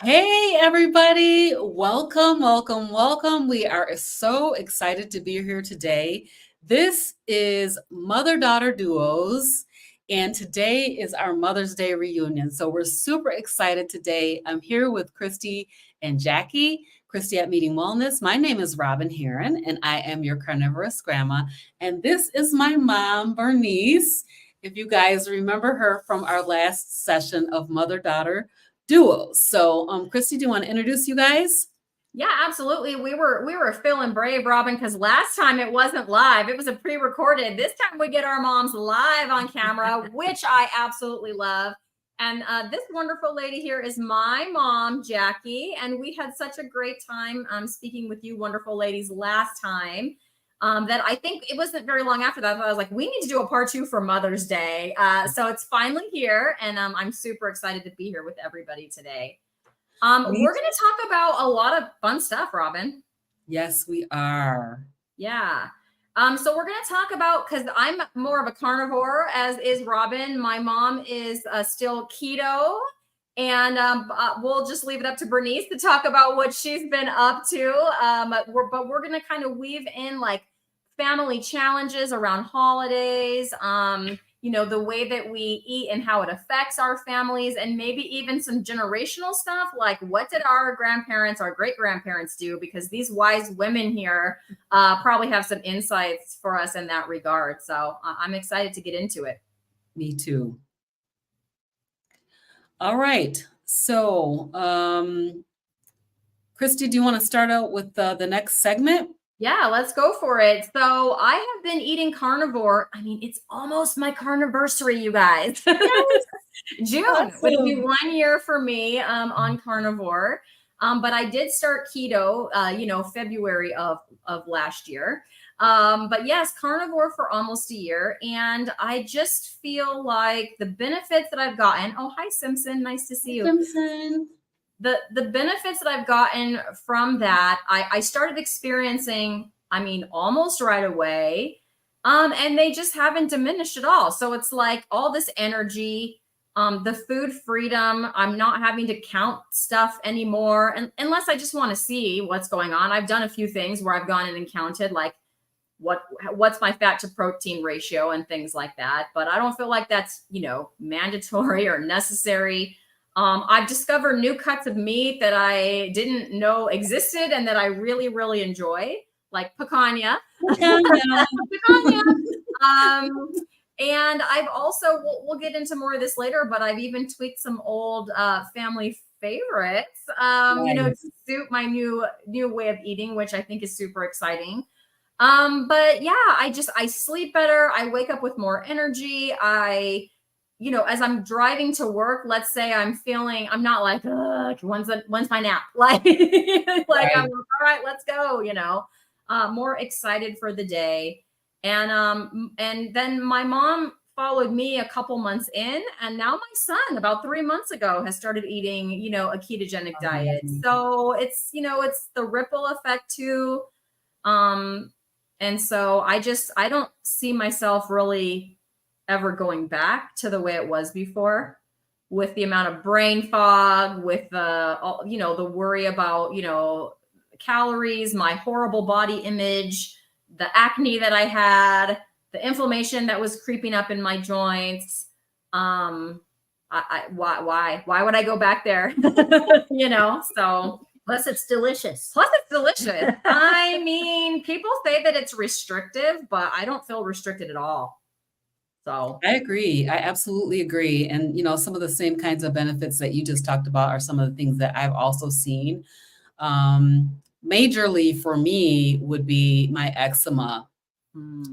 Hey, everybody. Welcome, welcome, welcome. We are so excited to be here today. This is Mother Daughter Duos, and today is our Mother's Day reunion. So we're super excited today. I'm here with Christy and Jackie. Christy at Meeting Wellness. My name is Robin Heron, and I am your carnivorous grandma. And this is my mom, Bernice. If you guys remember her from our last session of Mother Daughter Duos. So, Christy, do you want to introduce you guys? Yeah, absolutely. We were feeling brave, Robin, because last time it wasn't live. It was a pre-recorded. This time we get our moms live on camera, which I absolutely love. And this wonderful lady here is my mom, Jackie. And we had such a great time speaking with you, wonderful ladies, last time. That I think it wasn't very long after that. I was like, we need to do a part 2 for Mother's Day. So it's finally here, and I'm super excited to be here with everybody today. We're going to talk about a lot of fun stuff, Robin. Yes, we are. Yeah. So we're going to talk about, because I'm more of a carnivore, as is Robin. My mom is still keto. And we'll just leave it up to Bernice to talk about what she's been up to. But we're going to kind of weave in like family challenges around holidays, the way that we eat and how it affects our families, and maybe even some generational stuff like what did our grandparents, our great grandparents do? Because these wise women here probably have some insights for us in that regard. So I'm excited to get into it. Me too. All right. So, Christy, do you want to start out with the next segment? Yeah, let's go for it. So I have been eating carnivore. I mean, it's almost my carniversary, you guys. Yes. June would be 1 year for me on carnivore. But I did start keto, February of last year. But yes, carnivore for almost a year. And I just feel like the benefits that I've gotten. Oh, hi, Simpson. Nice to see you. Simpson. The benefits that I've gotten from that, I started experiencing, almost right away. And they just haven't diminished at all. So it's like all this energy, the food freedom. I'm not having to count stuff anymore, and unless I just want to see what's going on. I've done a few things where I've gone in and counted like what's my fat to protein ratio and things like that. But I don't feel like that's, mandatory or necessary. I've discovered new cuts of meat that I didn't know existed and that I really, really enjoy, like picanha. Picanha. And I've also, we'll get into more of this later, but I've even tweaked some old family favorites, to suit my new way of eating, which I think is super exciting. But yeah, I sleep better. I wake up with more energy. As I'm driving to work, let's say I'm not like, when's my nap? Like, I'm all right, let's go, more excited for the day. And then my mom followed me a couple months in, and now my son about 3 months ago has started eating, a ketogenic diet. So it's the ripple effect too. And so I don't see myself really ever going back to the way it was before, with the amount of brain fog, with the worry about, calories, my horrible body image, the acne that I had, the inflammation that was creeping up in my joints. Why would I go back there? So plus it's delicious. I mean, people say that it's restrictive, but I don't feel restricted at all. So I agree. I absolutely agree. And, some of the same kinds of benefits that you just talked about are some of the things that I've also seen. Majorly for me would be my eczema.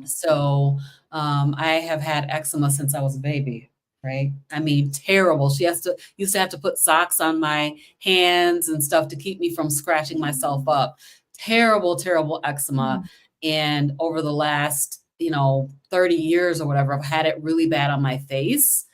So I have had eczema since I was a baby, right? I mean, terrible. She used to have to put socks on my hands and stuff to keep me from scratching myself up. Terrible, terrible eczema. And over the last 30 years or whatever, I've had it really bad on my face,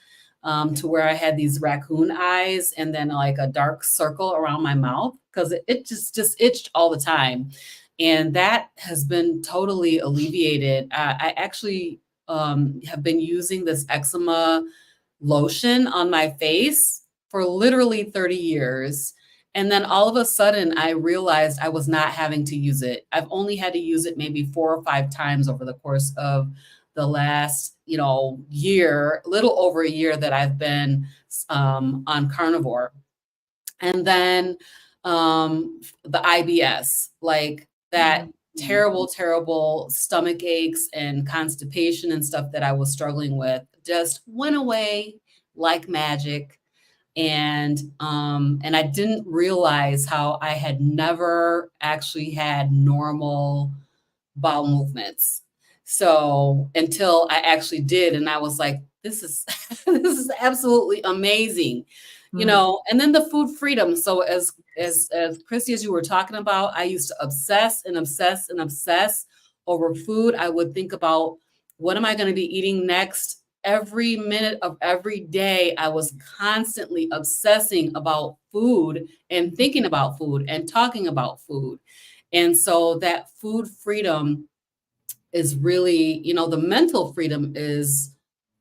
to where I had these raccoon eyes and then like a dark circle around my mouth because it just itched all the time. And that has been totally alleviated. I actually have been using this eczema lotion on my face for literally 30 years. And then all of a sudden, I realized I was not having to use it. I've only had to use it maybe 4 or 5 times over the course of the last, year, little over a year that I've been on carnivore. And then the IBS, like that terrible, terrible stomach aches and constipation and stuff that I was struggling with just went away like magic. And I didn't realize how I had never actually had normal bowel movements. So until I actually did, and I was like, this is this is absolutely amazing. And then the food freedom. So as Christy, as you were talking about, I used to obsess and obsess and obsess over food. I would think about, what am I going to be eating next? Every minute of every day, I was constantly obsessing about food and thinking about food and talking about food. And so that food freedom is really, the mental freedom is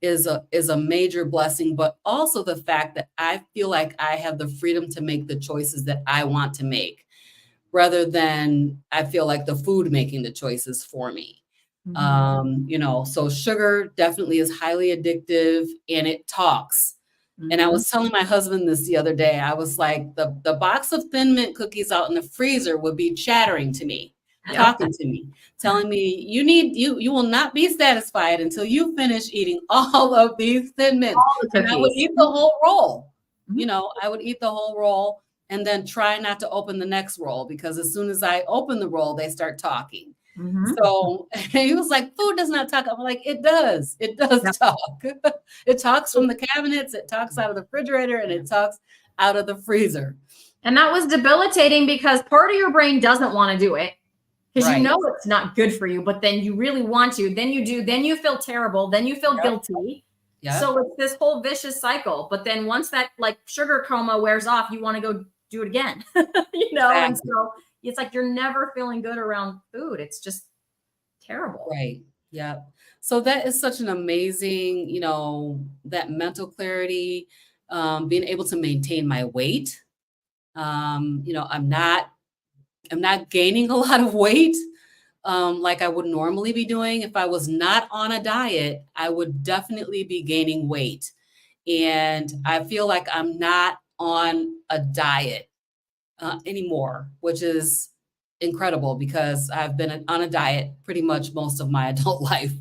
a major blessing, but also the fact that I feel like I have the freedom to make the choices that I want to make, rather than I feel like the food making the choices for me. So sugar definitely is highly addictive, and it talks. And I was telling my husband this the other day. I was like, the box of Thin Mint cookies out in the freezer would be chattering to me, talking to me, telling me, you will not be satisfied until you finish eating all of these Thin Mints. And I would eat the whole roll. I would eat the whole roll and then try not to open the next roll, because as soon as I open the roll, they start talking. So he was like, food does not talk. I'm like, it does. It does talk. It talks from the cabinets, it talks out of the refrigerator, and it talks out of the freezer. And that was debilitating, because part of your brain doesn't want to do it, because Right. it's not good for you, but then you really want to. Then you do. Then you feel terrible. Then you feel guilty. Yeah. So it's this whole vicious cycle. But then once that sugar coma wears off, you want to go do it again. Exactly. And so it's like you're never feeling good around food. It's just terrible. Right. Yeah. So that is such an amazing, that mental clarity, being able to maintain my weight. I'm not gaining a lot of weight, like I would normally be doing. If I was not on a diet, I would definitely be gaining weight. And I feel like I'm not on a diet anymore, which is incredible, because I've been on a diet pretty much most of my adult life,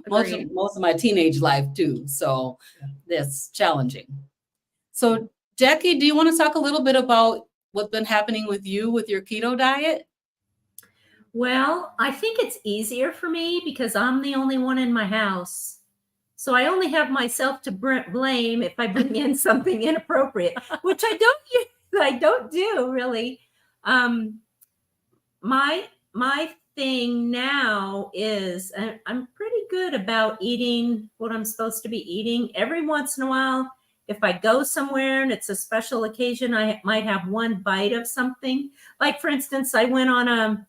most of my teenage life too. So that's challenging. So Jackie, do you want to talk a little bit about what's been happening with you with your keto diet? Well, I think it's easier for me because I'm the only one in my house. So I only have myself to blame if I bring in something inappropriate, which I don't do really. My thing now is I'm pretty good about eating what I'm supposed to be eating. Every once in a while, if I go somewhere and it's a special occasion, I might have one bite of something. Like, for instance, I went on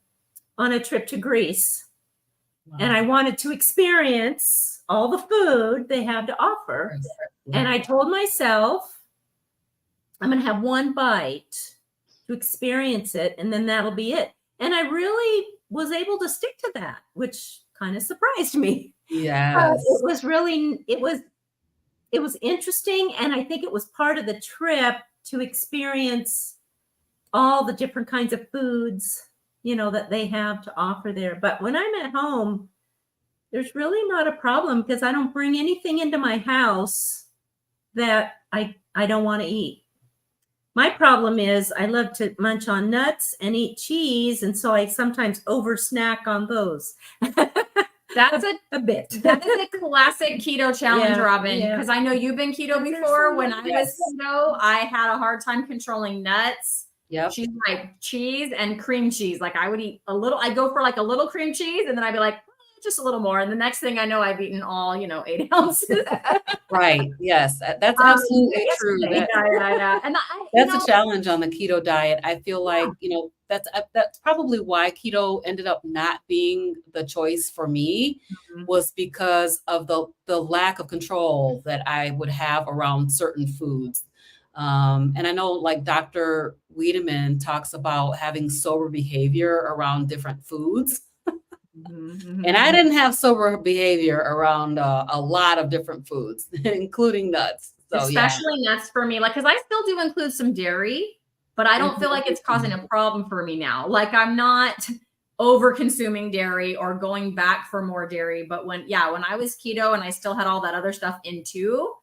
a trip to Greece. Wow. And I wanted to experience all the food they have to offer. Yeah. And I told myself, I'm going to have one bite to experience it, and then that'll be it. And I really was able to stick to that, which kind of surprised me. Yes. It was interesting. And I think it was part of the trip to experience all the different kinds of foods, that they have to offer there. But when I'm at home, there's really not a problem, because I don't bring anything into my house that I don't want to eat. My problem is I love to munch on nuts and eat cheese, and so I sometimes over snack on those. That's a bit. That is a classic keto challenge, Robin, because I know you've been keto before. When I was keto, I had a hard time controlling nuts. Yep. She's like cheese and cream cheese. Like, I would eat I'd go for like a little cream cheese, and then I'd be like, just a little more. And the next thing I know, I've eaten all, 8 ounces. Right. Yes. That's absolutely true. And that's a challenge on the keto diet. I feel like, that's probably why keto ended up not being the choice for me, was because of the lack of control that I would have around certain foods. And I know like Dr. Wiedemann talks about having sober behavior around different foods. And I didn't have sober behavior around a lot of different foods, including nuts. So especially nuts for me, like, because I still do include some dairy, but I don't feel like it's causing a problem for me now. Like, I'm not over consuming dairy or going back for more dairy. But when I was keto and I still had all that other stuff in too,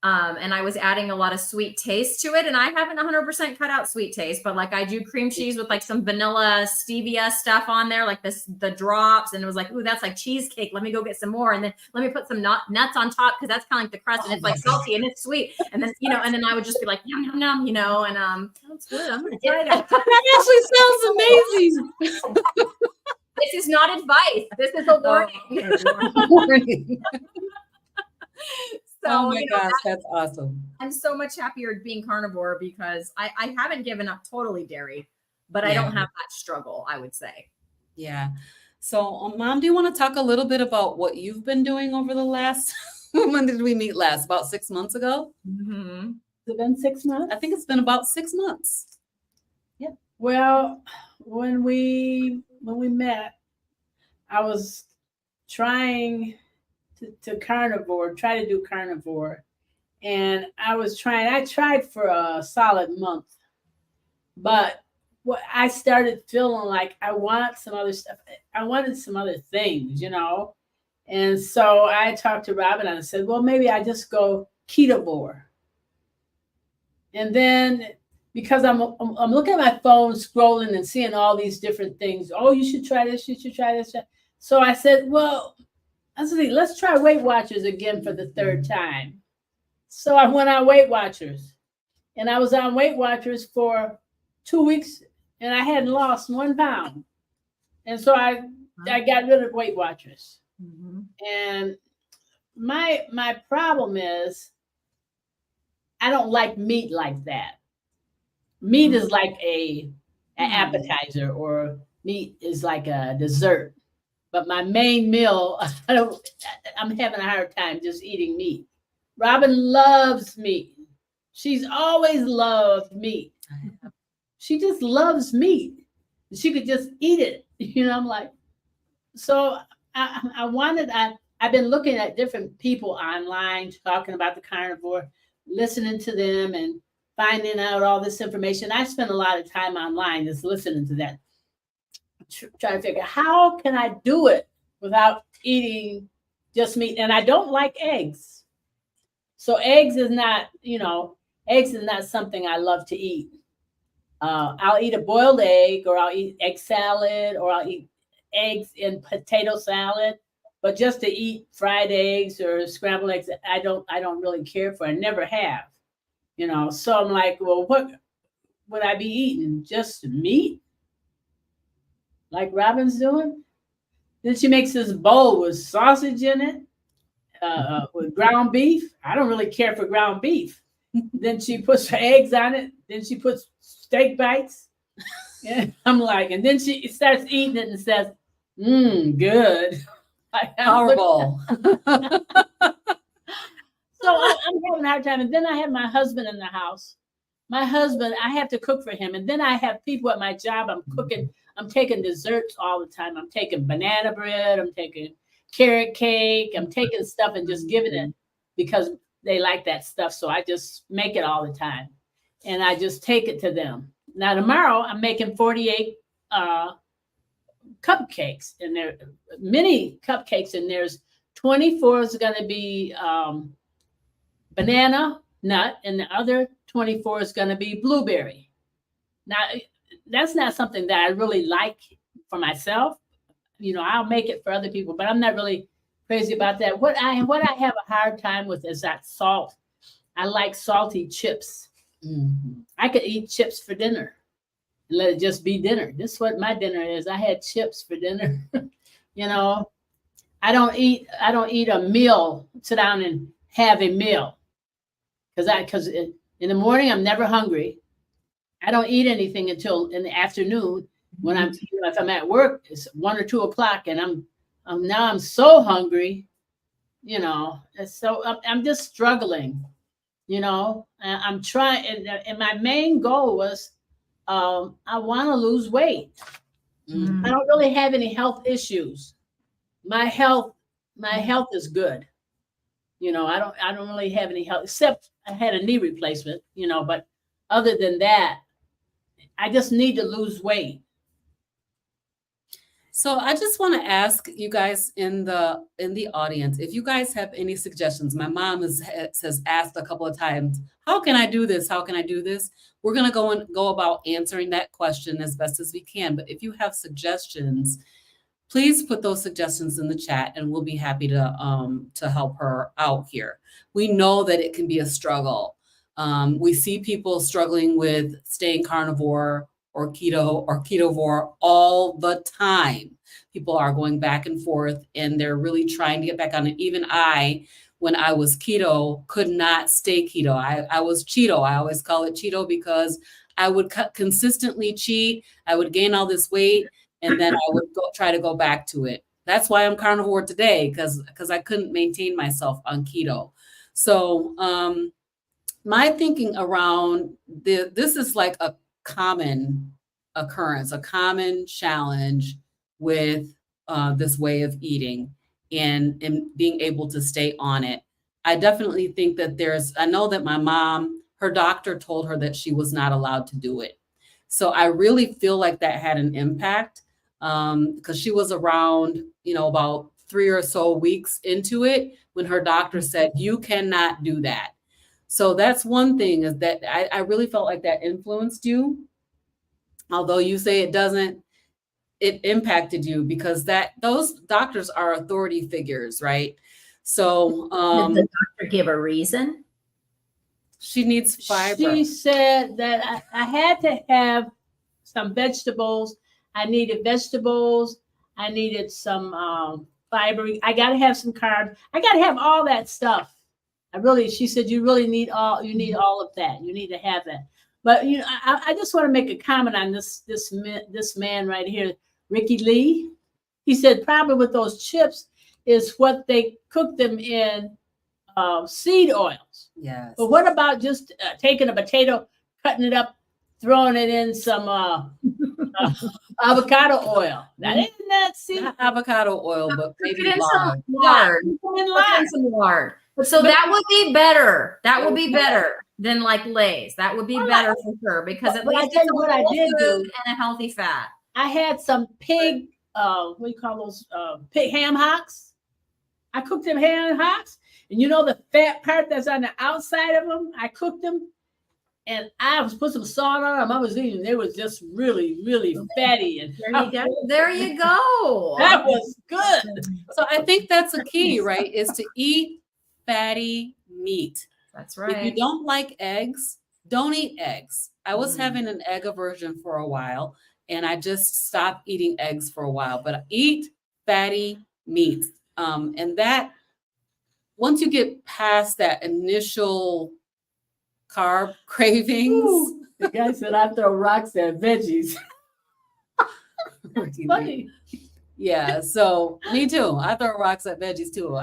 and I was adding a lot of sweet taste to it, and I haven't 100% cut out sweet taste, but like I do cream cheese with like some vanilla stevia stuff on there, like the drops, and it was like, ooh, that's like cheesecake. Let me go get some more, and then let me put some nuts on top because that's kind of like the crust, and it's like salty and it's sweet, and then and then I would just be like yum yum yum, and Sounds good. I'm gonna try that. that actually sounds amazing. this is not advice. This is a warning. Warning. So, Oh my gosh, that's awesome. I'm so much happier being carnivore because I haven't given up totally dairy, but I Yeah. don't have that struggle, I would say. Yeah. So, Mom, do you want to talk a little bit about what you've been doing over the last, when did we meet last? About 6 months ago? Mm-hmm. Has it been 6 months? I think it's been about 6 months. Well, when we met, I was trying to try to do carnivore. And I tried for a solid month, but what I started feeling like I want some other stuff. I wanted some other things, And so I talked to Robin and I said, well, maybe I just go ketovore. And then because I'm looking at my phone, scrolling and seeing all these different things. Oh, you should try this. You should try this. So I said, well, let's try Weight Watchers again for the third time. So I went on Weight Watchers, and I was on Weight Watchers for 2 weeks, and I hadn't lost 1 pound. And so I got rid of Weight Watchers. Mm-hmm. And my problem is I don't like meat like that. Meat is like an appetizer, or meat is like a dessert. But my main meal, I'm having a hard time just eating meat. Robin loves meat. She's always loved meat. She just loves meat. She could just eat it. I'm like, so I've been looking at different people online talking about the carnivore, listening to them and finding out all this information. I spend a lot of time online just listening to that. Trying to figure how can I do it without eating just meat. And I don't like eggs. So eggs is not something I love to eat. I'll eat a boiled egg, or I'll eat egg salad, or I'll eat eggs in potato salad. But just to eat fried eggs or scrambled eggs, I don't really care for. I never have. So I'm like, well, what would I be eating? Just meat? Like Robin's doing? Then she makes this bowl with sausage in it, with ground beef. I don't really care for ground beef. Then she puts her eggs on it. Then she puts steak bites. Yeah, I'm like, and then she starts eating it and says, good. Horrible. So I'm having a hard time. And then I have my husband in the house. My husband, I have to cook for him. And then I have people at my job. I'm cooking. I'm taking desserts all the time. I'm taking banana bread. I'm taking carrot cake. I'm taking stuff and just giving it because they like that stuff. So I just make it all the time. And I just take it to them. Now, tomorrow, I'm making 48 cupcakes. And there are many cupcakes. And there's 24 is going to be banana nut. And the other 24 is going to be blueberry. Now, that's not something that I really like for myself. I'll make it for other people, but I'm not really crazy about that. What I have a hard time with is that salt. I like salty chips. Mm-hmm. I could eat chips for dinner and let it just be dinner. This is what my dinner is. I had chips for dinner. I don't eat a meal, sit down and have a meal. Because in the morning, I'm never hungry. I don't eat anything until in the afternoon when if I'm at work, it's 1 or 2 o'clock and I'm so hungry, and so I'm just struggling. I'm trying, and my main goal was, I want to lose weight. Mm. I don't really have any health issues. My health is good. I don't really have any health, except I had a knee replacement, but other than that, I just need to lose weight. So I just want to ask you guys in the audience, if you guys have any suggestions. My mom has asked a couple of times, how can I do this? How can I do this? We're going to go about answering that question as best as we can. But if you have suggestions, please put those suggestions in the chat and we'll be happy to help her out here. We know that it can be a struggle. We see people struggling with staying carnivore or keto or ketovore all the time. People are going back and forth and they're really trying to get back on it. Even I, when I was keto, could not stay keto. I was Cheeto. I always call it Cheeto because I would consistently cheat. I would gain all this weight and then I would try to go back to it. That's why I'm carnivore today, because I couldn't maintain myself on keto. So my thinking around this is like a common occurrence, a common challenge with this way of eating and being able to stay on it. I definitely think that I know that my mom, her doctor told her that she was not allowed to do it. So I really feel like that had an impact because she was around, about 3 or so weeks into it when her doctor said, you cannot do that. So that's one thing, is that I really felt like that influenced you. Although you say it doesn't, it impacted you because those doctors are authority figures, right? So Did the doctor give a reason? She needs fiber. She said that I had to have some vegetables. I needed vegetables. I needed some fiber. I got to have some carbs. I got to have all that stuff. She said, you need all of that. You need to have that. But I just want to make a comment on this man right here, Ricky Lee. He said probably with those chips is what they cook them in seed oils. Yes. But what about just taking a potato, cutting it up, throwing it in some avocado oil? That isn't that seed. Not avocado oil, but maybe Put in lard. some lard. Put in Put lard. in some lard. So that would be better. That would be better than like Lay's. That would be better for sure because at But I least tell it's you a what I whole did food do. and a healthy fat. I had some pig, what do you call those? Pig ham hocks. I cooked them ham hocks, and the fat part that's on the outside of them. I cooked them, and I was put some salt on them. I was eating. They was just really, really fatty, and There you go. There you go. that was good. So I think that's a key, right? Is to eat fatty meat. That's If you right. don't like eggs, don't eat eggs. I was having an egg aversion for a while, and I just stopped eating eggs for a while. But eat fatty meats, and that once you get past that initial carb cravings, Ooh, the guy said I throw rocks at veggies. Funny. yeah. So me too. I throw rocks at veggies too.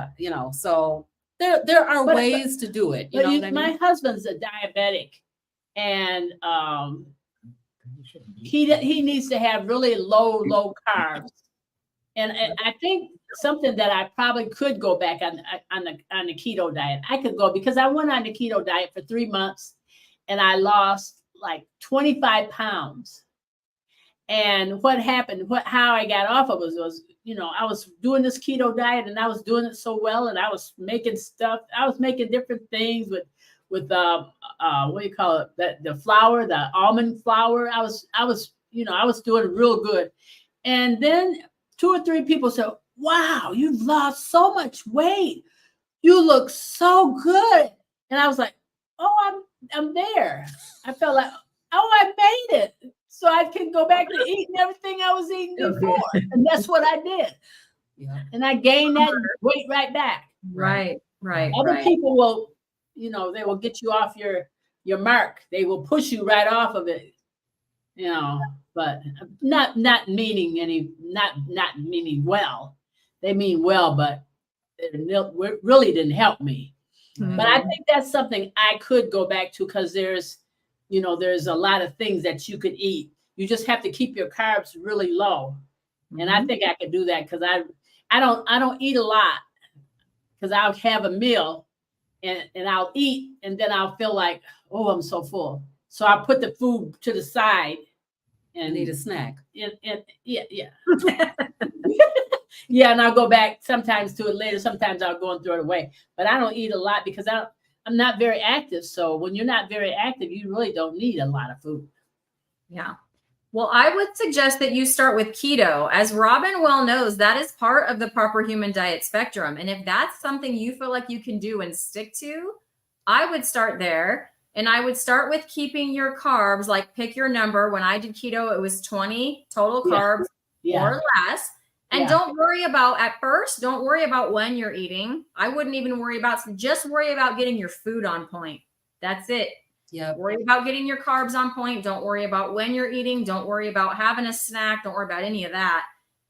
So there are ways to do it. You know what I mean? My husband's a diabetic, and he needs to have really low carbs. And I think something that I probably could go back on the keto diet. I could go because I went on the keto diet for 3 months, and I lost like 25 pounds. And what happened? How I got off of it was I was doing this keto diet, and I was doing it so well, and I was making stuff. I was making different things with what do you call it? The flour, the almond flour. I was doing real good. And then 2 or 3 people said, "Wow, you've lost so much weight. You look so good." And I was like, "Oh, I'm there." I felt like, "Oh, I made it. So I can go back to eating everything I was eating before." And that's what I did. Yeah. And I gained that weight right back. Right. Other people will, they will get you off your mark. They will push you right off of it, but not meaning well. They mean well, but it really didn't help me. Right. But I think that's something I could go back to because there's a lot of things that you could eat. You just have to keep your carbs really low. And I think I could do that because I don't eat a lot because I'll have a meal and I'll eat and then I'll feel like, oh, I'm so full. So I put the food to the side I and need a snack. yeah. Yeah, and I'll go back sometimes to it later. Sometimes I'll go and throw it away. But I don't eat a lot because I'm not very active. So when you're not very active, you really don't need a lot of food. Yeah. Well, I would suggest that you start with keto. As Robin well knows, that is part of the proper human diet spectrum. And if that's something you feel like you can do and stick to, I would start there. And I would start with keeping your carbs, like pick your number. When I did keto, it was 20 total carbs or less. And don't worry about, at first, don't worry about when you're eating. I wouldn't even worry about, just worry about getting your food on point. That's it. Yep. Worry about getting your carbs on point. Don't worry about when you're eating. Don't worry about having a snack. Don't worry about any of that.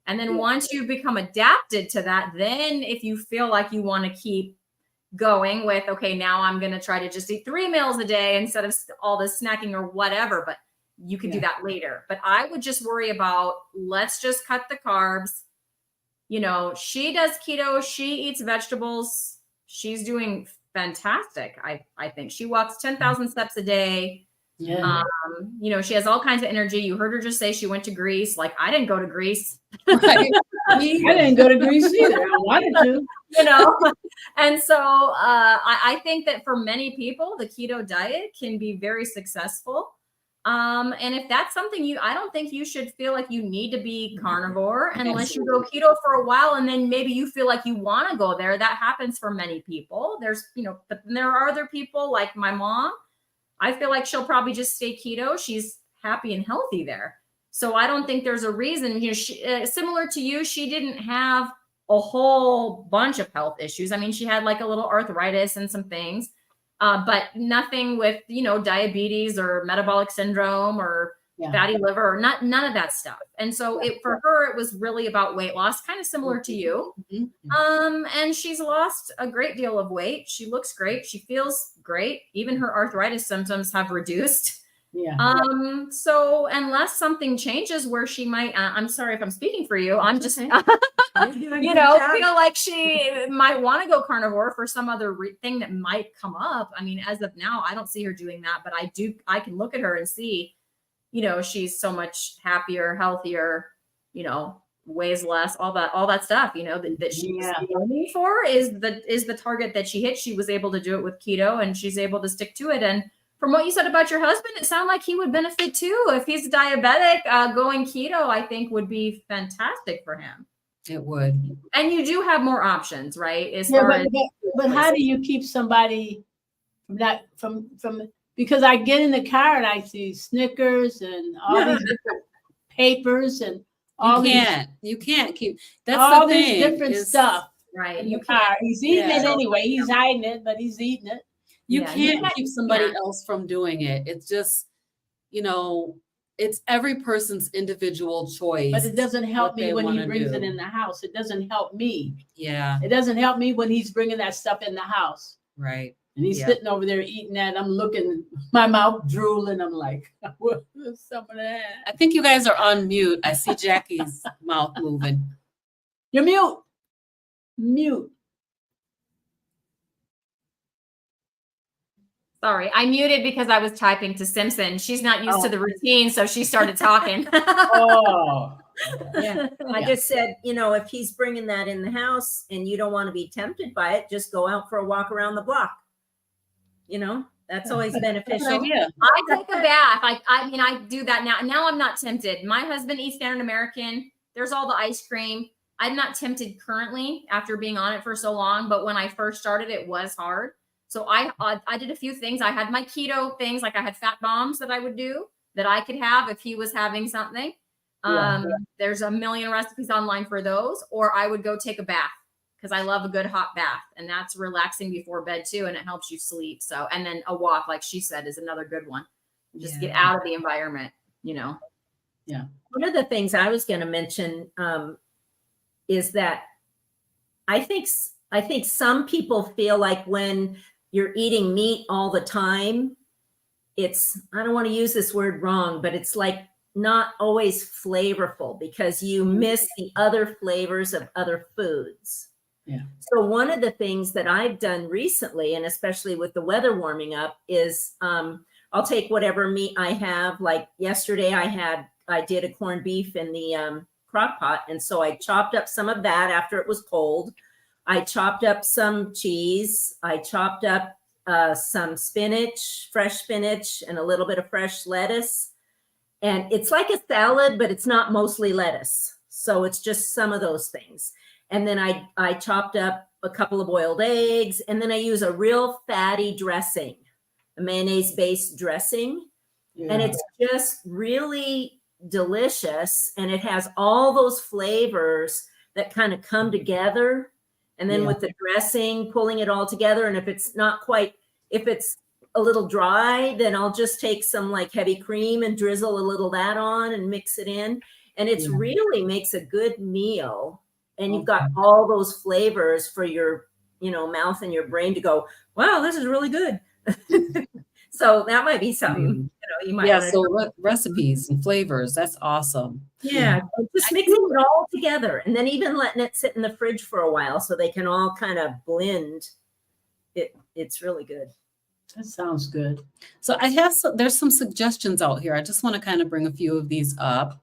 And then once you become adapted to that, then if you feel like you want to keep going with, okay, now I'm going to try to just eat 3 meals a day instead of all this snacking or whatever, but you can do that later. But I would just worry about, let's just cut the carbs. She does keto. She eats vegetables. She's doing fantastic. I think she walks 10,000 steps a day. Yeah. She has all kinds of energy. You heard her just say she went to Greece. Like, I didn't go to Greece. Right. I didn't go to Greece either. I wanted to. And so I think that for many people, the keto diet can be very successful. And if that's something I don't think you should feel like you need to be carnivore unless you go keto for a while. And then maybe you feel like you want to go there. That happens for many people. But there are other people like my mom. I feel like she'll probably just stay keto. She's happy and healthy there. So I don't think there's a reason, similar to you, she didn't have a whole bunch of health issues. I mean, she had like a little arthritis and some things. But nothing with, diabetes or metabolic syndrome or fatty liver or none of that stuff. And so for her, it was really about weight loss, kind of similar to you. And she's lost a great deal of weight. She looks great. She feels great. Even her arthritis symptoms have reduced. So unless something changes where she might, I'm sorry if I'm speaking for you. I'm just, feel like she might want to go carnivore for some other thing that might come up. I mean, as of now, I don't see her doing that, but I can look at her and see, she's so much happier, healthier, weighs less, all that stuff, that she's aiming for is the target that she hit. She was able to do it with keto and she's able to stick to it. And from what you said about your husband, it sounded like he would benefit too. If he's diabetic, going keto, I think would be fantastic for him. It would. And you do have more options, right? But how do you keep somebody from because I get in the car and I see Snickers and all these different papers and all you can't keep that's all the this thing, different stuff right in the car. He's eating it anyway. He's hiding it, but he's eating it. You can't keep somebody else from doing it. It's just, it's every person's individual choice. But it doesn't help me when he brings it in the house. It doesn't help me. Yeah. It doesn't help me when he's bringing that stuff in the house. Right. And he's sitting over there eating that. I'm looking, my mouth drooling. I'm like, what's some of that? I think you guys are on mute. I see Jackie's mouth moving. You're mute. Mute. Sorry, I muted because I was typing to Simpson. She's not used to the routine, so she started talking. I just said, if he's bringing that in the house and you don't want to be tempted by it, just go out for a walk around the block. That's always beneficial. I take a bath. I do that now. Now I'm not tempted. My husband eats Standard American. There's all the ice cream. I'm not tempted currently after being on it for so long, but when I first started, it was hard. So I did a few things. I had my keto things, like I had fat bombs that I would do that I could have if he was having something. There's a million recipes online for those, or I would go take a bath because I love a good hot bath, and that's relaxing before bed too, and it helps you sleep. So, and then a walk, like she said, is another good one. Just get out of the environment, Yeah. One of the things I was going to mention is that I think some people feel like when you're eating meat all the time, it's, I don't want to use this word wrong, but it's like not always flavorful because you miss the other flavors of other foods. Yeah. So one of the things that I've done recently, and especially with the weather warming up, is I'll take whatever meat I have. Like yesterday I did a corned beef in the crock pot. And so I chopped up some of that after it was cold. I chopped up some cheese. I chopped up some spinach, fresh spinach, and a little bit of fresh lettuce. And it's like a salad, but it's not mostly lettuce. So it's just some of those things. And then I chopped up a couple of boiled eggs. And then I use a real fatty dressing, a mayonnaise-based dressing. Yeah. And it's just really delicious. And it has all those flavors that kind of come together. And then with the dressing, pulling it all together. And if it's not quite, if it's a little dry, then I'll just take some like heavy cream and drizzle a little that on and mix it in. And it's really makes a good meal. And you've got all those flavors for your, mouth and your brain to go, wow, this is really good. So that might be something, you might want to. So recipes and flavors, that's awesome. Yeah, just mixing it all together and then even letting it sit in the fridge for a while so they can all kind of blend. It's really good. That sounds good. So there's some suggestions out here. I just want to kind of bring a few of these up.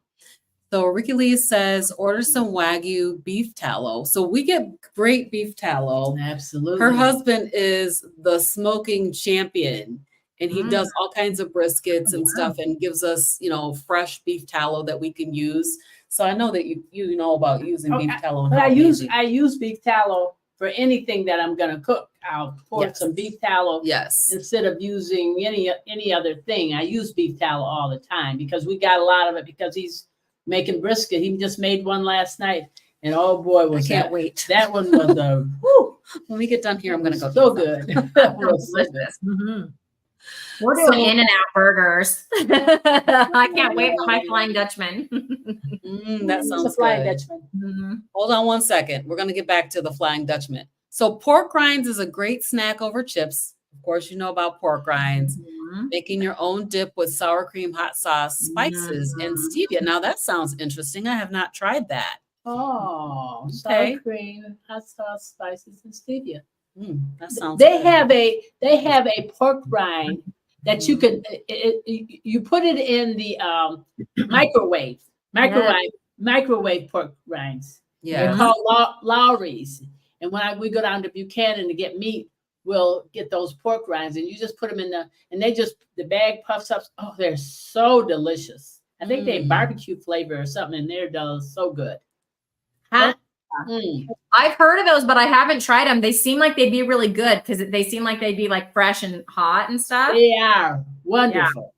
So Ricky Lee says, order some Wagyu beef tallow. So we get great beef tallow. Absolutely. Her husband is the smoking champion, and he does all kinds of briskets and stuff and gives us, fresh beef tallow that we can use. So I know that you know about using beef tallow. But I use beef tallow for anything that I'm going to cook. I'll pour some beef tallow. Yes. Instead of using any other thing. I use beef tallow all the time because we got a lot of it because he's making brisket. He just made one last night. And oh boy, I can't wait. That one was whew. When we get done here, I'm going to go. So good. We're doing In-N-Out burgers. I can't wait for my Flying Dutchman. That sounds Flying good. Dutchman. Hold on one second. We're going to get back to the Flying Dutchman. So pork rinds is a great snack over chips. Of course, you know about pork rinds. Making your own dip with sour cream, hot sauce, spices, and stevia. Now that sounds interesting. I have not tried that. Oh, Okay. sour cream, hot sauce, spices, and stevia. That sounds They good. have a pork rind that you can you put it in the microwave pork rinds. Yeah. They're called Lowry's. And when we go down to Buchanan to get meat, we'll get those pork rinds and you just put them in the bag puffs up. Oh, they're so delicious. I think they barbecue flavor or something in there does so good. Huh? I've heard of those, but I haven't tried them. They seem like they'd be really good because they seem like they'd be like fresh and hot and stuff. They are wonderful.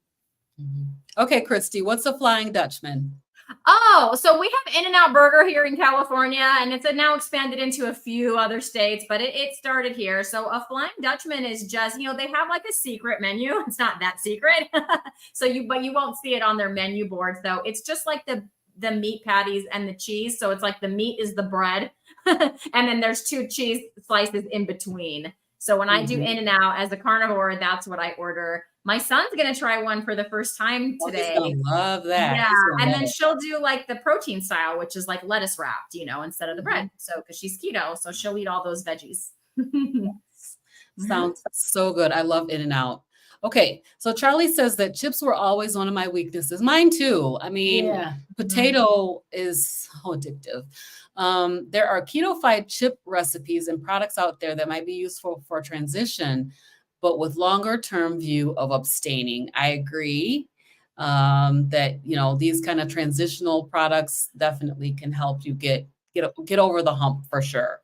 Okay, Christy, what's a Flying Dutchman? Oh, so we have In-N-Out Burger here in California, and it's now expanded into a few other states, but it started here. So a Flying Dutchman is just, they have like a secret menu. It's not that secret. But you won't see it on their menu boards though. It's just like the meat patties and the cheese. So it's like the meat is the bread and then there's 2 cheese slices in between. So when I do In-N-Out as a carnivore, that's what I order. My son's going to try one for the first time today. He's gonna love that. Yeah. And then she'll do like the protein style, which is like lettuce wrapped, instead of the bread. So, cause she's keto, so she'll eat all those veggies. Sounds so good. I love In-N-Out. Okay. So Charlie says that chips were always one of my weaknesses. Mine too. I mean, potato is so addictive. There are keto-fied chip recipes and products out there that might be useful for transition, but with longer term view of abstaining. I agree that, these kind of transitional products definitely can help you get over the hump for sure.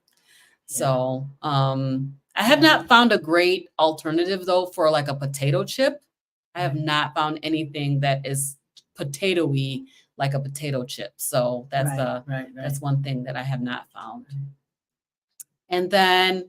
So I have not found a great alternative though for like a potato chip. I have not found anything that is potato-y like a potato chip. So that's that's one thing that I have not found. And then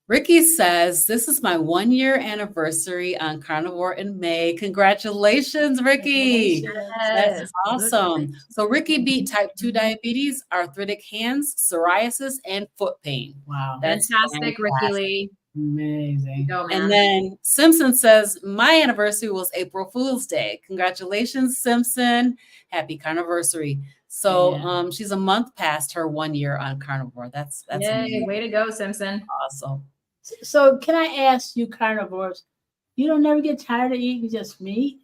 Ricky says, this is my 1-year anniversary on carnivore in May. Congratulations, Ricky. That's awesome. So Ricky beat type 2 diabetes, arthritic hands, psoriasis, and foot pain. Wow. That's fantastic, Ricky Lee. Amazing. Go, man. And then Simpson says, my anniversary was April Fool's Day. Congratulations, Simpson. Happy carniversary. So Yeah. she's a month past her 1 year on carnivore. That's Yay, amazing. way to go, Simpson. Awesome. So can I ask you, carnivores, you don't never get tired of eating just meat?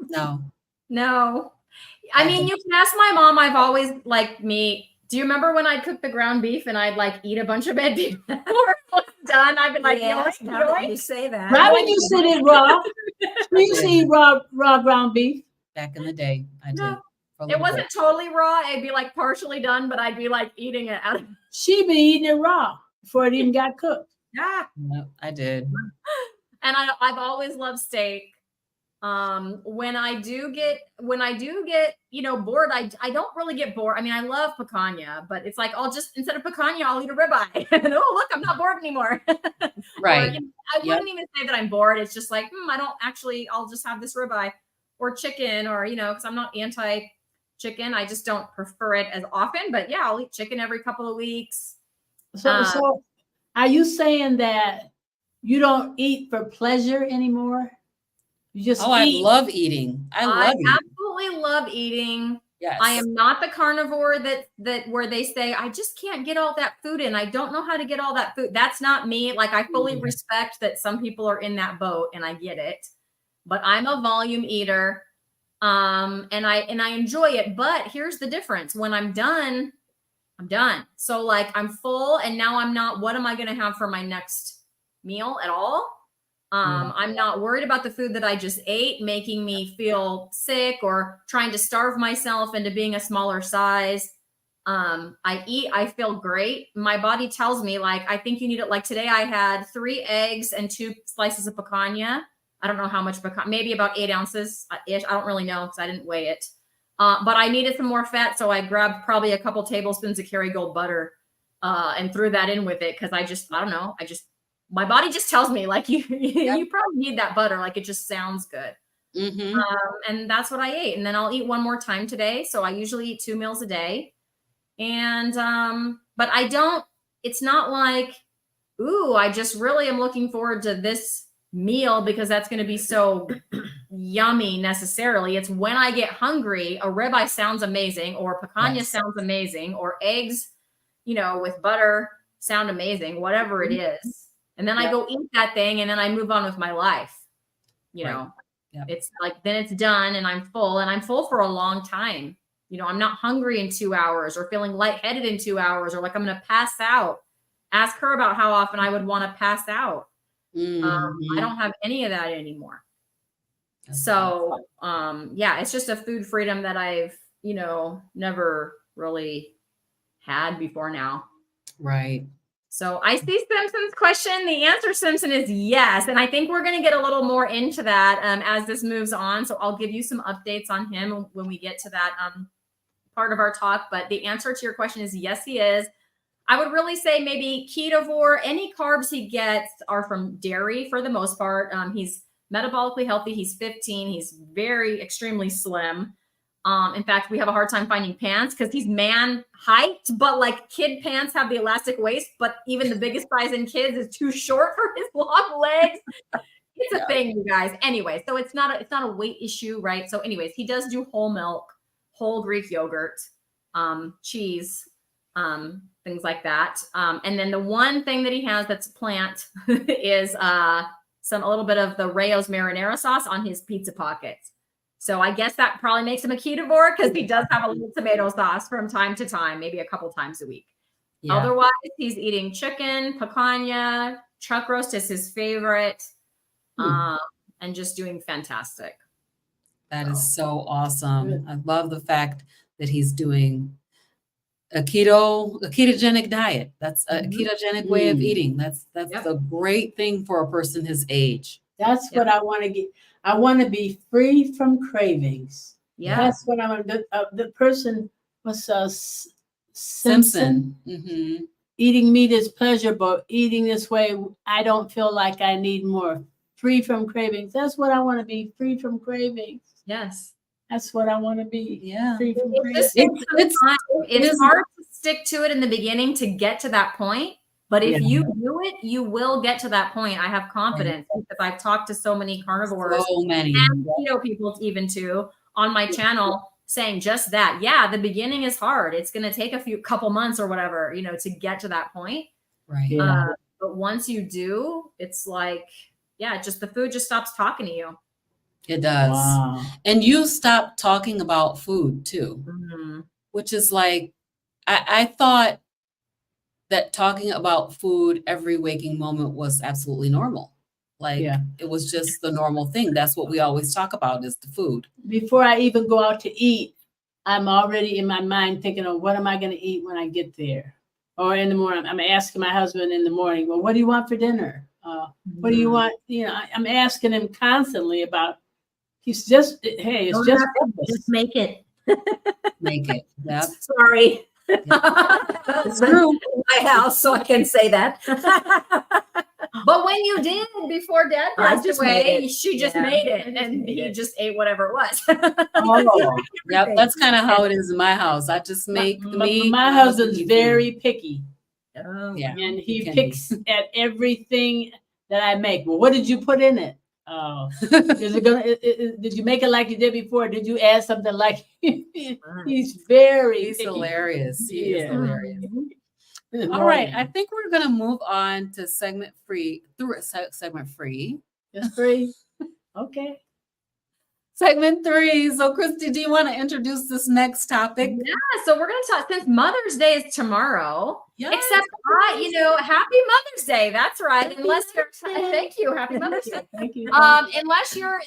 No. No. I mean, you can ask my mom. I've always liked meat. Do you remember when I'd cook the ground beef and I'd like eat a bunch of red beef before it was done? I'd be like, Yes, yoink, now that yoink. you say that. Why would you sit it raw? We used to eat raw ground beef. Back in the day, I did. No, for a It little wasn't bit. totally raw. It'd be like partially done, but I'd be like eating it out of She been eating it raw before it even got cooked. yeah. Yep, I did. And I've always loved steak. When I do get, bored, I don't really get bored. I mean, I love picanha, but it's like, I'll just, instead of picanha, I'll eat a ribeye. And oh, look, I'm not bored anymore. Right. Or, I wouldn't even say that I'm bored. It's just like, I don't actually, I'll just have this ribeye or chicken or, because I'm not anti chicken. I just don't prefer it as often, but yeah, I'll eat chicken every couple of weeks. So are you saying that you don't eat for pleasure anymore? You just Oh, I eat. love eating. I love eating. Absolutely love eating. Yes. I am not the carnivore that where they say I just can't get all that food in. I don't know how to get all that food. That's not me. Like, I fully respect that some people are in that boat, and I get it. But I'm a volume eater, and I enjoy it. But here's the difference: when I'm done, I'm done. So like, I'm full, and now I'm not. What am I going to have for my next meal at all? I'm not worried about the food that I just ate making me feel sick or trying to starve myself into being a smaller size. I feel great. My body tells me, like, I think you need it. Like today I had 3 eggs and 2 slices of picanha. I don't know how much picanha, maybe about 8 ounces ish. I don't really know because I didn't weigh it. But I needed some more fat. So I grabbed probably a couple tablespoons of Kerrygold butter and threw that in with it. Cause I don't know. My body just tells me, like, you probably need that butter. Like, it just sounds good. Mm-hmm. And that's what I ate. And then I'll eat one more time today. So I usually eat 2 meals a day. And, but it's not like, ooh, I just really am looking forward to this meal because that's going to be so yummy necessarily. It's when I get hungry, a ribeye sounds amazing, or picanha sounds amazing, or eggs, with butter sound amazing, whatever it is. And then I go eat that thing and then I move on with my life. It's like, then it's done and I'm full for a long time. I'm not hungry in 2 hours or feeling lightheaded in 2 hours or like I'm going to pass out. Ask her about how often I would want to pass out. I don't have any of that anymore. So, it's just a food freedom that I've, never really had before now. Right. So I see Simpson's question. The answer, Simpson, is yes. And I think we're going to get a little more into that as this moves on. So I'll give you some updates on him when we get to that part of our talk. But the answer to your question is yes, he is. I would really say maybe ketovore. Any carbs he gets are from dairy for the most part. He's metabolically healthy. He's 15. He's very extremely slim. In fact, we have a hard time finding pants because he's man height, but like kid pants have the elastic waist, but even the biggest size in kids is too short for his long legs. It's a thing, you guys. Anyway, so it's not a weight issue, right? So anyways, he does do whole milk, whole Greek yogurt, cheese, things like that. And then the one thing that he has that's a plant is a little bit of the Rayo's marinara sauce on his pizza pockets. So I guess that probably makes him a ketovore because he does have a little tomato sauce from time to time, maybe a couple times a week. Yeah. Otherwise, he's eating chicken, picanha, chuck roast is his favorite, and just doing fantastic. That is so awesome. I love the fact that he's doing a ketogenic diet. That's a ketogenic way of eating. That's a great thing for a person his age. That's what I want to get. I want to be free from cravings. Yeah. That's what I want. The person was Simpson. Eating meat is pleasure, but eating this way, I don't feel like I need more. Free from cravings. That's what I want to be. Free from cravings. Yes. That's what I want to be. Yeah. Free from cravings. It's hard to stick to it in the beginning to get to that point, But if Yeah. you do it, you will get to that point. I have confidence because I've talked to so many carnivores So many. and keto people even too on my channel saying just that. Yeah, the beginning is hard. It's going to take a couple months or whatever, to get to that point. Right. Yeah. But once you do, it's like, yeah, just the food just stops talking to you. It does. Wow. And you stop talking about food too, which is like, I thought that talking about food every waking moment was absolutely normal. Like Yeah. it was just the normal thing. That's what we always talk about is the food. Before I even go out to eat, I'm already in my mind thinking of what am I going to eat when I get there? Or in the morning, I'm asking my husband in the morning, well, what do you want for dinner? What do you want? I'm asking him constantly about, he's just, hey, it's just Just make it. Make it. Yep. Sorry. It's True. My house, so I can say that. But when you did before Dad I passed just made away, it. she just Yeah. made it, I just and made he it. just ate whatever it was. Oh, Yep. That's kind of how it is in my house. I just make the meat. my my husband husband's eats very picky, Oh, Yeah. and he Can be. picks at everything that I make. Well, what did you put in it? Oh, is it gonna? Did you make it like you did before? Did you add something like? He's very He's picky. hilarious. He is Yeah. hilarious. In the All right. morning. I think we're going to move on to segment free. It's free. Okay. Segment 3. So, Christy, do you want to introduce this next topic? Yeah, so we're going to talk, since Mother's Day is tomorrow, Yes. except happy Mother's Day. That's right. Unless you're, thank you. Happy Mother's Day. Thank you. Unless you're,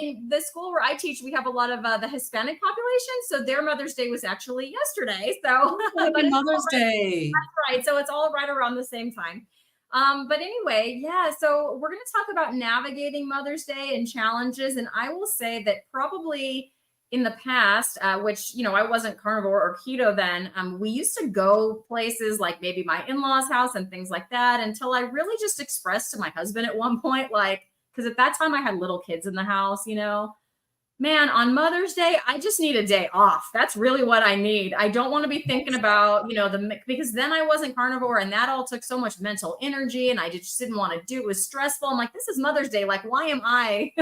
in the school where I teach, we have a lot of the Hispanic population. So their Mother's Day was actually yesterday. So but Happy it's Mother's all right. Day. Right. So it's all right around the same time. But anyway, yeah, so we're going to talk about navigating Mother's Day and challenges. And I will say that probably in the past, which, I wasn't carnivore or keto then, we used to go places like maybe my in-laws' house and things like that until I really just expressed to my husband at one point, because at that time I had little kids in the house, man, on Mother's Day, I just need a day off. That's really what I need. I don't want to be thinking about, because then I wasn't carnivore and that all took so much mental energy and I just didn't want to do it. It was stressful. I'm like, this is Mother's Day. Like, why am I,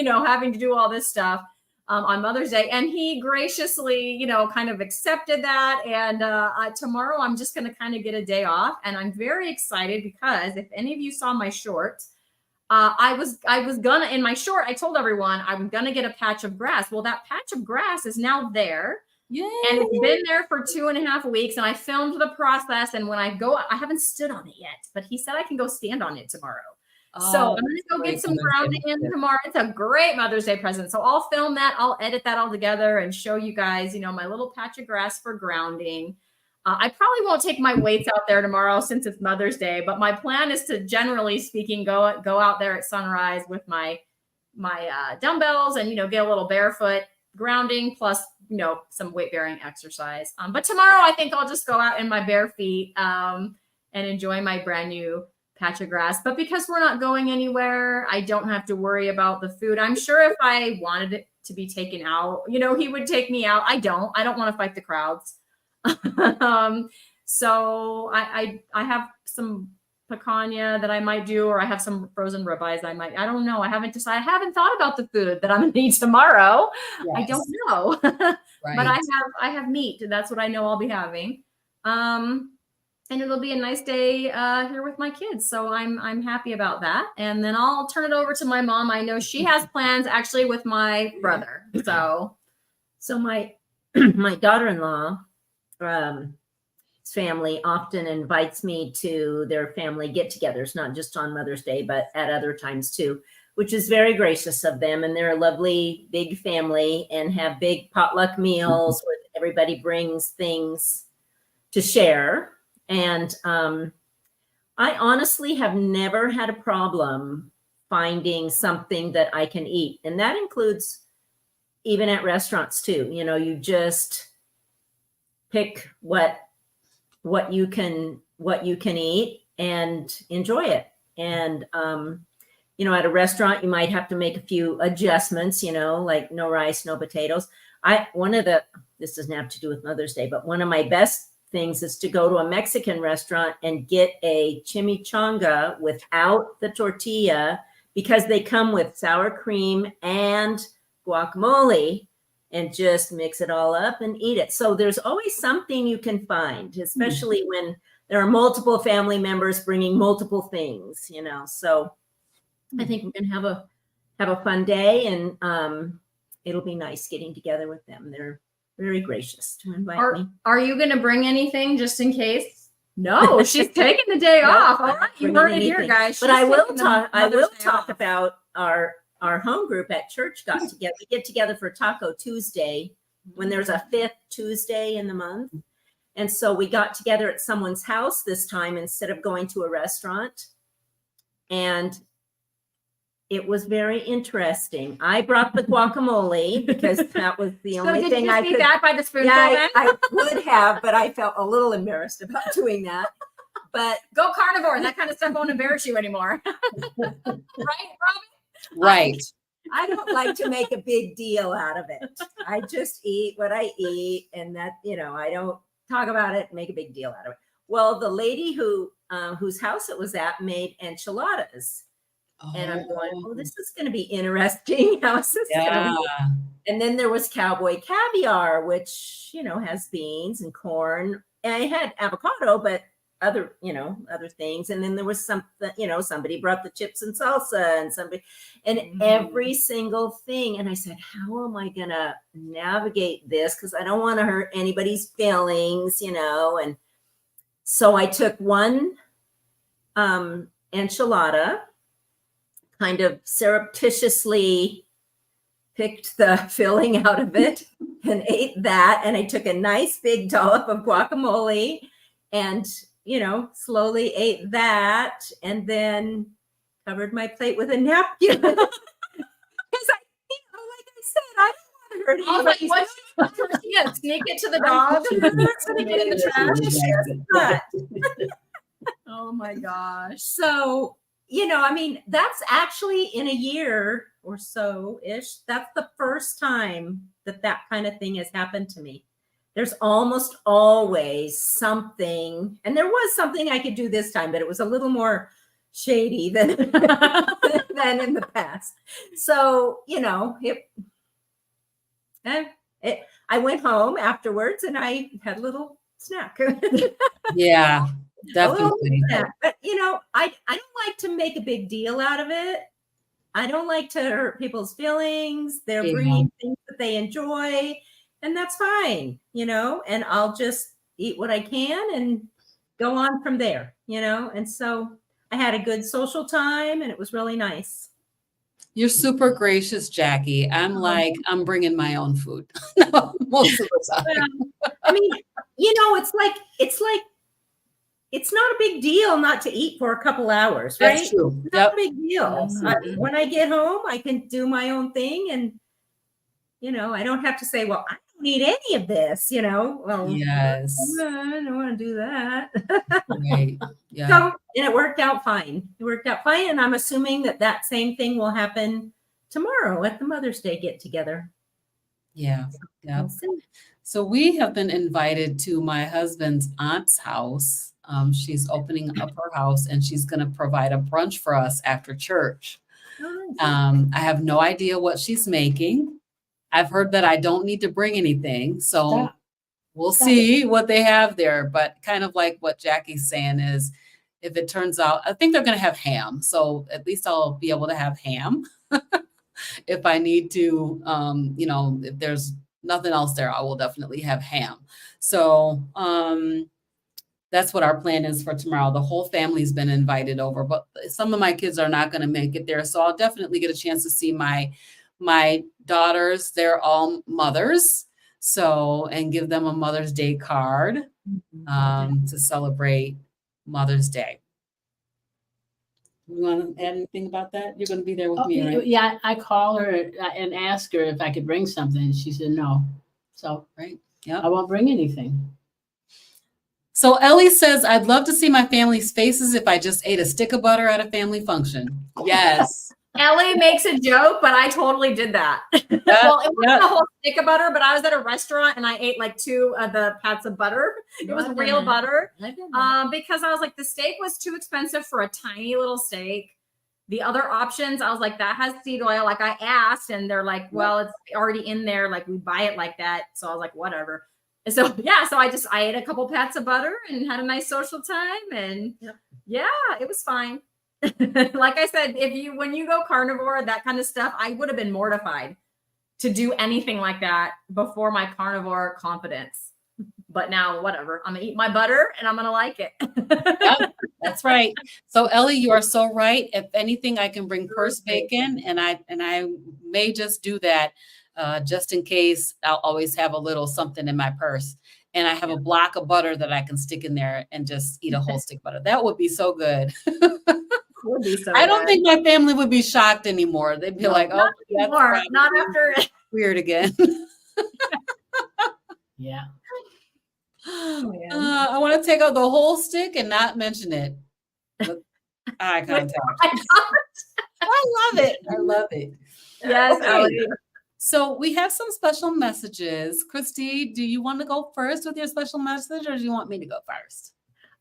having to do all this stuff on Mother's Day? And he graciously, kind of accepted that. And tomorrow I'm just going to kind of get a day off. And I'm very excited because if any of you saw my short, I was gonna, in my short, I told everyone I'm gonna get a patch of grass. Well, that patch of grass is now there. Yay. And it's been there for 2.5 weeks. And I filmed the process. And when I go, I haven't stood on it yet, but he said I can go stand on it tomorrow. So I'm gonna go get some grounding in tomorrow. It's a great Mother's Day present. So I'll film that, I'll edit that all together and show you guys, my little patch of grass for grounding. I probably won't take my weights out there tomorrow since it's Mother's Day, but my plan is to, generally speaking, go out there at sunrise with my dumbbells and, get a little barefoot grounding plus, some weight bearing exercise. But tomorrow I think I'll just go out in my bare feet and enjoy my brand new patch of grass. But because we're not going anywhere, I don't have to worry about the food. I'm sure if I wanted it to be taken out, he would take me out. I don't want to fight the crowds. So I have some picanha that I might do, or I have some frozen ribeyes. I don't know. I haven't decided. I haven't thought about the food that I'm going to eat tomorrow. Yes. I don't know, Right. but I have meat. That's what I know I'll be having. And it'll be a nice day here with my kids. So I'm happy about that. And then I'll turn it over to my mom. I know she has plans actually with my brother. So my my daughter-in-law, family often invites me to their family get-togethers, not just on Mother's Day, but at other times too, which is very gracious of them. And they're a lovely big family and have big potluck meals where everybody brings things to share. And I honestly have never had a problem finding something that I can eat. And that includes even at restaurants too. You just pick what you can eat and enjoy it. And at a restaurant you might have to make a few adjustments, like no rice, no potatoes. This doesn't have to do with Mother's Day, but one of my best things is to go to a Mexican restaurant and get a chimichanga without the tortilla, because they come with sour cream and guacamole, and just mix it all up and eat it. So there's always something you can find, especially when there are multiple family members bringing multiple things, you know. So I think we're gonna have a fun day, and it'll be nice getting together with them. They're very gracious to invite me. Are you going to bring anything just in case? No, she's taking the day No, off. I'm All not right, you bringing heard it here, anything. guys. But She's I will taking the talk. I Mother's will Day talk off. about our home group at church got together. We get together for Taco Tuesday when there's a 5th Tuesday in the month, and so we got together at someone's house this time instead of going to a restaurant, and it was very interesting. I brought the guacamole because that was the So only did thing you I just eat could. that by the spoonful Yeah, then? I would have, but I felt a little embarrassed about doing that. But Go carnivore. That kind of stuff won't embarrass you anymore. Right, Robin? Right. I don't like to make a big deal out of it. I just eat what I eat, and that, you know, I don't talk about it and make a big deal out of it. Well, the lady whose house it was at made enchiladas, and I'm going, oh, this is going to be interesting. How's this going? Yeah. And then there was cowboy caviar, which, you know, has beans and corn, and I had avocado, but other things. And then there was something, you know, somebody brought the chips and salsa, and somebody, and every single thing. And I said, how am I going to navigate this? Because I don't want to hurt anybody's feelings, you know. And so I took one enchilada, kind of surreptitiously picked the filling out of it and ate that. And I took a nice big dollop of guacamole and, you know, slowly ate that, and then covered my plate with a napkin. Because I, you know, like I said, I don't want to hurt I was like, anybody's what? Yeah, sneak it to the dog. Sneak it in the trash. Oh my gosh. So, you know, I mean, that's actually in a year or so ish. That's the first time that kind of thing has happened to me. There's almost always something, and there was something I could do this time, but it was a little more shady than than in the past. So, you know, I went home afterwards and I had a little snack. Yeah, A little definitely. snack. But, you know, I don't like to make a big deal out of it. I don't like to hurt people's feelings. They're Yeah. bringing things that they enjoy, and that's fine, you know, and I'll just eat what I can and go on from there, you know. And so I had a good social time, and it was really nice. You're super gracious, Jackie. I'm like, I'm bringing my own food most of the time. Well, I mean, you know, it's like it's not a big deal not to eat for a couple hours, right? That's true. It's not Yep. a big deal. Absolutely. When I get home, I can do my own thing, and, you know, I don't have to say, well, I don't need any of this, you know. Well, Yes. I don't want to do that. Right. Yeah. So, and it worked out fine. It worked out fine, and I'm assuming that same thing will happen tomorrow at the Mother's Day get together. Yeah. Yeah. We'll see. So we have been invited to my husband's aunt's house. She's opening up her house, and she's going to provide a brunch for us after church. Oh, nice. I have no idea what she's making. I've heard that I don't need to bring anything. So Stop. we'll see what they have there. But kind of like what Jackie's saying is, if it turns out, I think they're going to have ham. So at least I'll be able to have ham if I need to. You know, if there's nothing else there, I will definitely have ham. So that's what our plan is for tomorrow. The whole family's been invited over, but some of my kids are not going to make it there. So I'll definitely get a chance to see my daughters. They're all mothers. So, and give them a Mother's Day card to celebrate Mother's Day. You want to add anything about that? You're going to be there with me, right? Yeah, I call her and ask her if I could bring something, and she said no. So Right. Yeah. I won't bring anything. So Ellie says, I'd love to see my family's faces if I just ate a stick of butter at a family function. Yes. Ellie makes a joke, but I totally did that. Well, it wasn't a whole stick of butter, but I was at a restaurant and I ate like 2 of the pats of butter. It was real butter. Because I was like, the steak was too expensive for a tiny little steak. The other options, I was like, that has seed oil. Like I asked, and they're like, well, it's already in there. Like we buy it like that. So I was like, whatever. And so yeah, so I ate a couple pats of butter and had a nice social time, and yeah, it was fine. Like I said, when you go carnivore, that kind of stuff, I would have been mortified to do anything like that before my carnivore confidence. But now, whatever, I'm gonna eat my butter and I'm gonna like it. Yep, that's right. So Ellie, you are so right. If anything, I can bring purse bacon, and I may just do that, just in case. I'll always have a little something in my purse, and I have a block of butter that I can stick in there and just eat a whole stick of butter. That would be so good. Would be so I don't good. think my family would be shocked anymore. They'd be like, "Oh, Not that's anymore. probably Not after. weird again." Yeah. Oh, man. I want to take out the whole stick and not mention it. With eye contact. I love it. I love it. Yes, Okay. Ellie. So we have some special messages. Christy, do you want to go first with your special message, or do you want me to go first?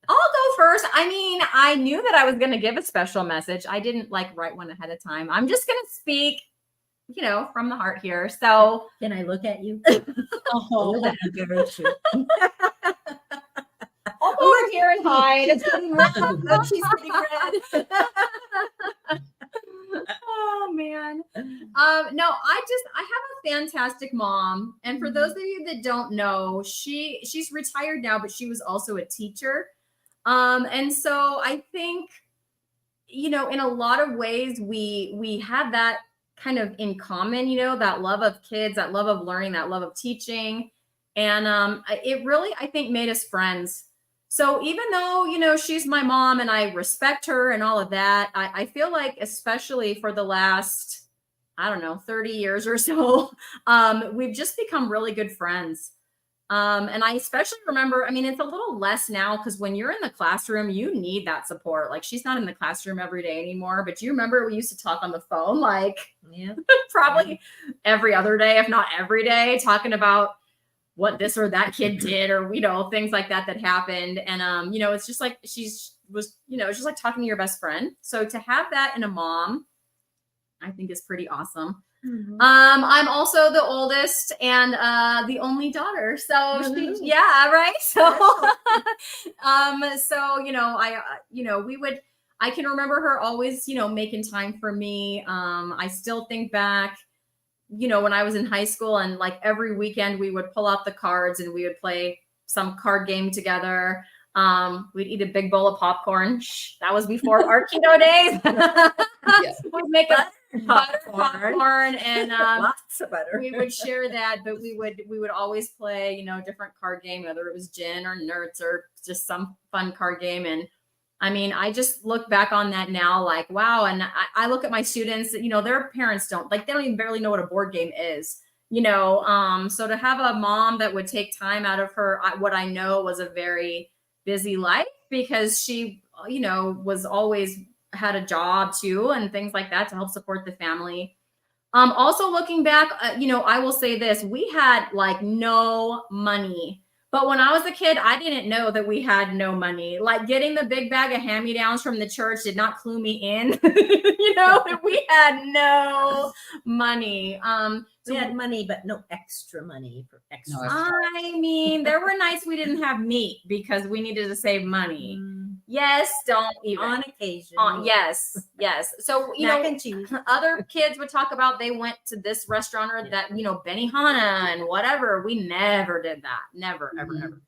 I'll go first. I mean, I knew that I was going to give a special message. I didn't write one ahead of time. I'm just going to speak, from the heart here. So Can I look at you? Oh, that'd be very true. I'll go over here and hide. It's getting red. Oh, she's getting red. Oh man. No, I have a fantastic mom. And for those of you that don't know, she's retired now, but she was also a teacher. And so I think, in a lot of ways we have that kind of in common, that love of kids, that love of learning, that love of teaching. And it really, I think, made us friends. So even though, she's my mom and I respect her and all of that, I feel like, especially for the last, 30 years or so, we've just become really good friends. And I especially remember, it's a little less now because when you're in the classroom, you need that support. Like she's not in the classroom every day anymore, but do you remember we used to talk on the phone, probably every other day, if not every day, talking about what this or that kid did, or, things like that happened. And, it's just like, it's just like talking to your best friend. So to have that in a mom, I think is pretty awesome. Mm-hmm. I'm also the oldest and the only daughter. So yeah, right. So, I can remember her always, making time for me. I still think back, when I was in high school and every weekend we would pull out the cards and we would play some card game together. We'd eat a big bowl of popcorn. That was before our keto days. Yes. We'd make a butter popcorn and Lots of butter. we would share that, but we would always play, different card game, whether it was gin or nerds or just some fun card game. And I just look back on that now like, wow. And I look at my students, their parents they don't even barely know what a board game is, so to have a mom that would take time out of her, what I know was a very busy life, because she, was always had a job too and things like that to help support the family. Also looking back, I will say this, we had no money. But when I was a kid, I didn't know that we had no money. Getting the big bag of hand-me-downs from the church did not clue me in. We had no money. We had money, but no extra money for extra. No, there were nights we didn't have meat because we needed to save money. Yes, don't even. On occasion. Yes. So, Mac and cheese. other kids would talk about they went to this restaurant or that, Benihana and whatever. We never did that. Never, ever, ever.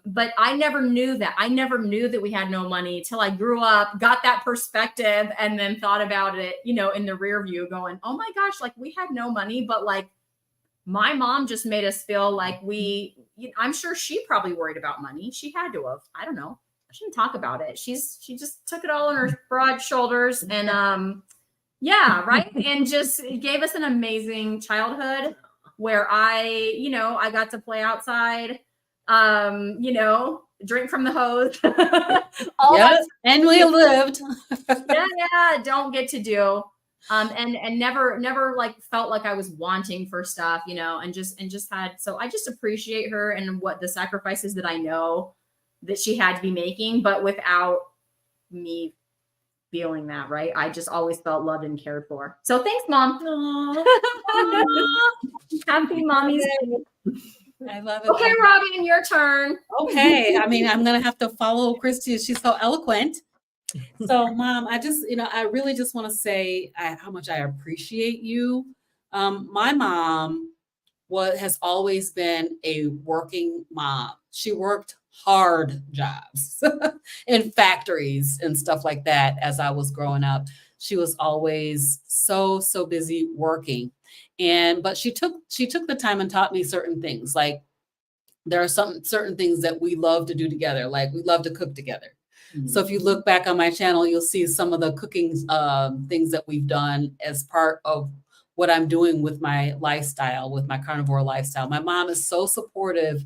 But I never knew that. I never knew that we had no money till I grew up, got that perspective, and then thought about it, in the rear view going, oh my gosh, we had no money, but my mom just made us feel like I'm sure she probably worried about money. She had to have, I don't know. I shouldn't talk about it. She just took it all on her broad shoulders and, yeah, right. And just gave us an amazing childhood where I got to play outside, drink from the hose. All Yeah, that and we lived. don't get to do. And never like felt like I was wanting for stuff, and just had, so I just appreciate her and what the sacrifices that I know that she had to be making, but without me feeling that, right? I just always felt loved and cared for. So thanks, Mom. Happy Mommy's Day. I love it. Okay, Robin, your turn. Okay. I mean, I'm going to have to follow Christy. She's so eloquent. So, Mom, I really just want to say how much I appreciate you. My mom has always been a working mom. She worked hard jobs in factories and stuff like that as I was growing up. She was always so busy working. But she took the time and taught me certain things. Like there are certain things that we love to do together. Like we love to cook together. So if you look back on my channel, you'll see some of the cooking things that we've done as part of what I'm doing with my lifestyle, with my carnivore lifestyle. My mom is so supportive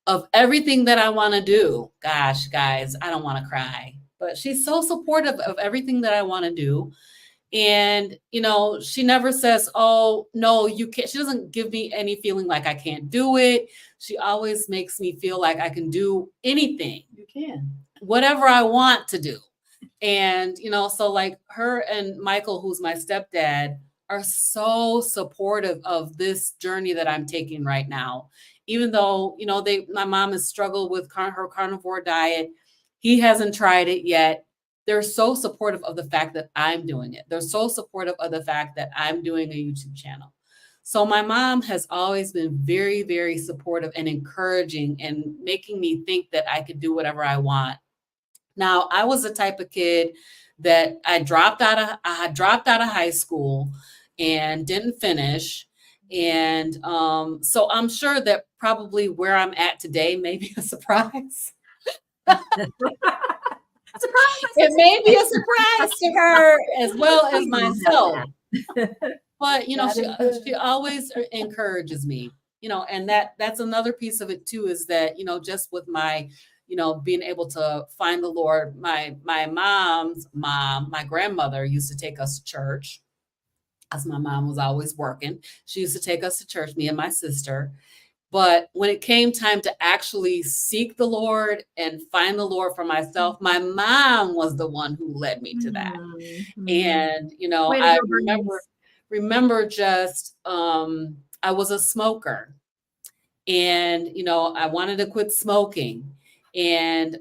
of everything that I want to do. Gosh, guys, I don't want to cry, but she's so supportive of everything that I want to do. And, she never says, oh, no, you can't. She doesn't give me any feeling like I can't do it. She always makes me feel like I can do anything. You can. Whatever I want to do. And, so like her and Michael, who's my stepdad, are so supportive of this journey that I'm taking right now. Even though, my mom has struggled with her carnivore diet. He hasn't tried it yet. They're so supportive of the fact that I'm doing it. They're so supportive of the fact that I'm doing a YouTube channel. So my mom has always been very, very supportive and encouraging and making me think that I could do whatever I want. Now, I was the type of kid that I dropped out of high school and didn't finish. And so I'm sure that probably where I'm at today may be a surprise. It may be a surprise to her as well as myself. But she always encourages me, and that's another piece of it too, is that, just with my, being able to find the Lord, my mom's mom, my grandmother used to take us to church, as my mom was always working. She used to take us to church, me and my sister. But when it came time to actually seek the Lord and find the Lord for myself, my mom was the one who led me to that. Mm-hmm. And, I remember just, I was a smoker and, I wanted to quit smoking. And